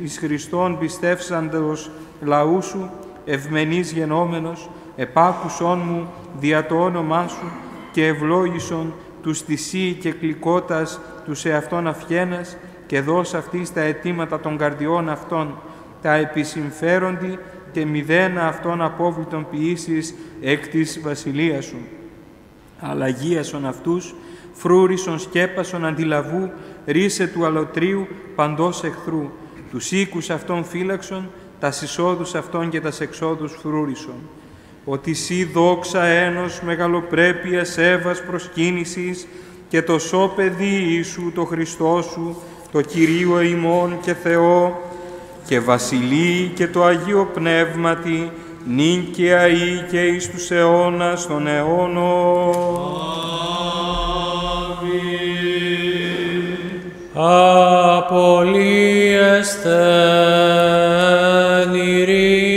S8: εις Χριστόν πιστεύσαντος λαού σου, ευμενής γενόμενος, επάκουσόν μου δια το όνομά σου και ευλόγησον τους θυσί και κλικότας τους εαυτόν αυχένας και δώσ' αυτής τα αιτήματα των καρδιών αυτών, τα επισυμφέροντι και μηδένα αυτών απόβλητων ποιήσεις εκ της βασιλείας σου. Αλλαγίασον αυτούς, φρούρισον σκέπασον αντιλαβού, ρίσε του αλωτρίου παντός εχθρού, τους οίκους αυτών φύλαξον, τας εισόδους αυτών και τας εξόδους φρούρισον. Ότι σύ δόξα ένος μεγαλοπρέπειας έβας προσκύνησης και το σώ παιδί σου, το Χριστό σου, το Κυρίο ημών και Θεό, και βασιλεί και το Αγίο Πνεύματι, νυν και αεί και εις τους αιώνας των αιώνων.
S7: Απολύεστε εν ειρήνη.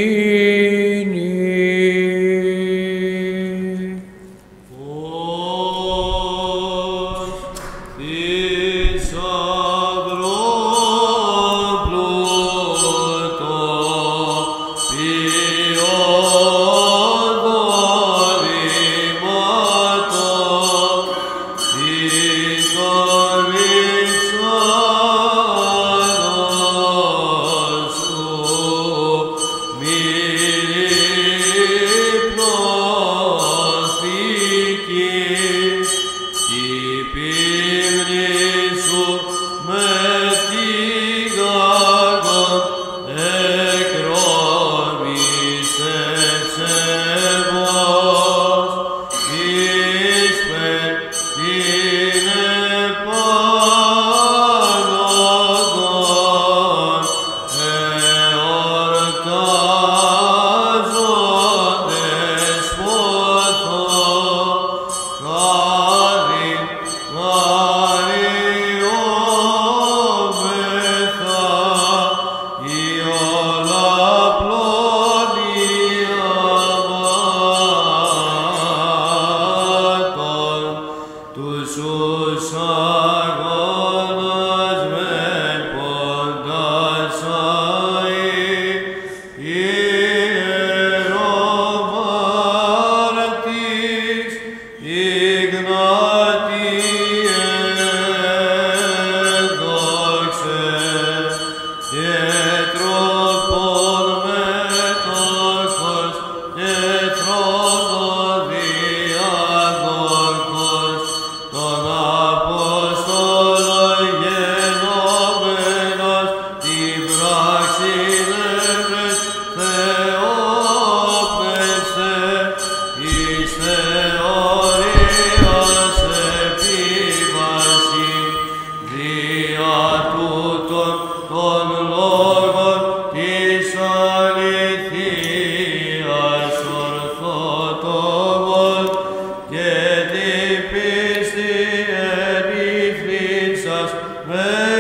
S1: με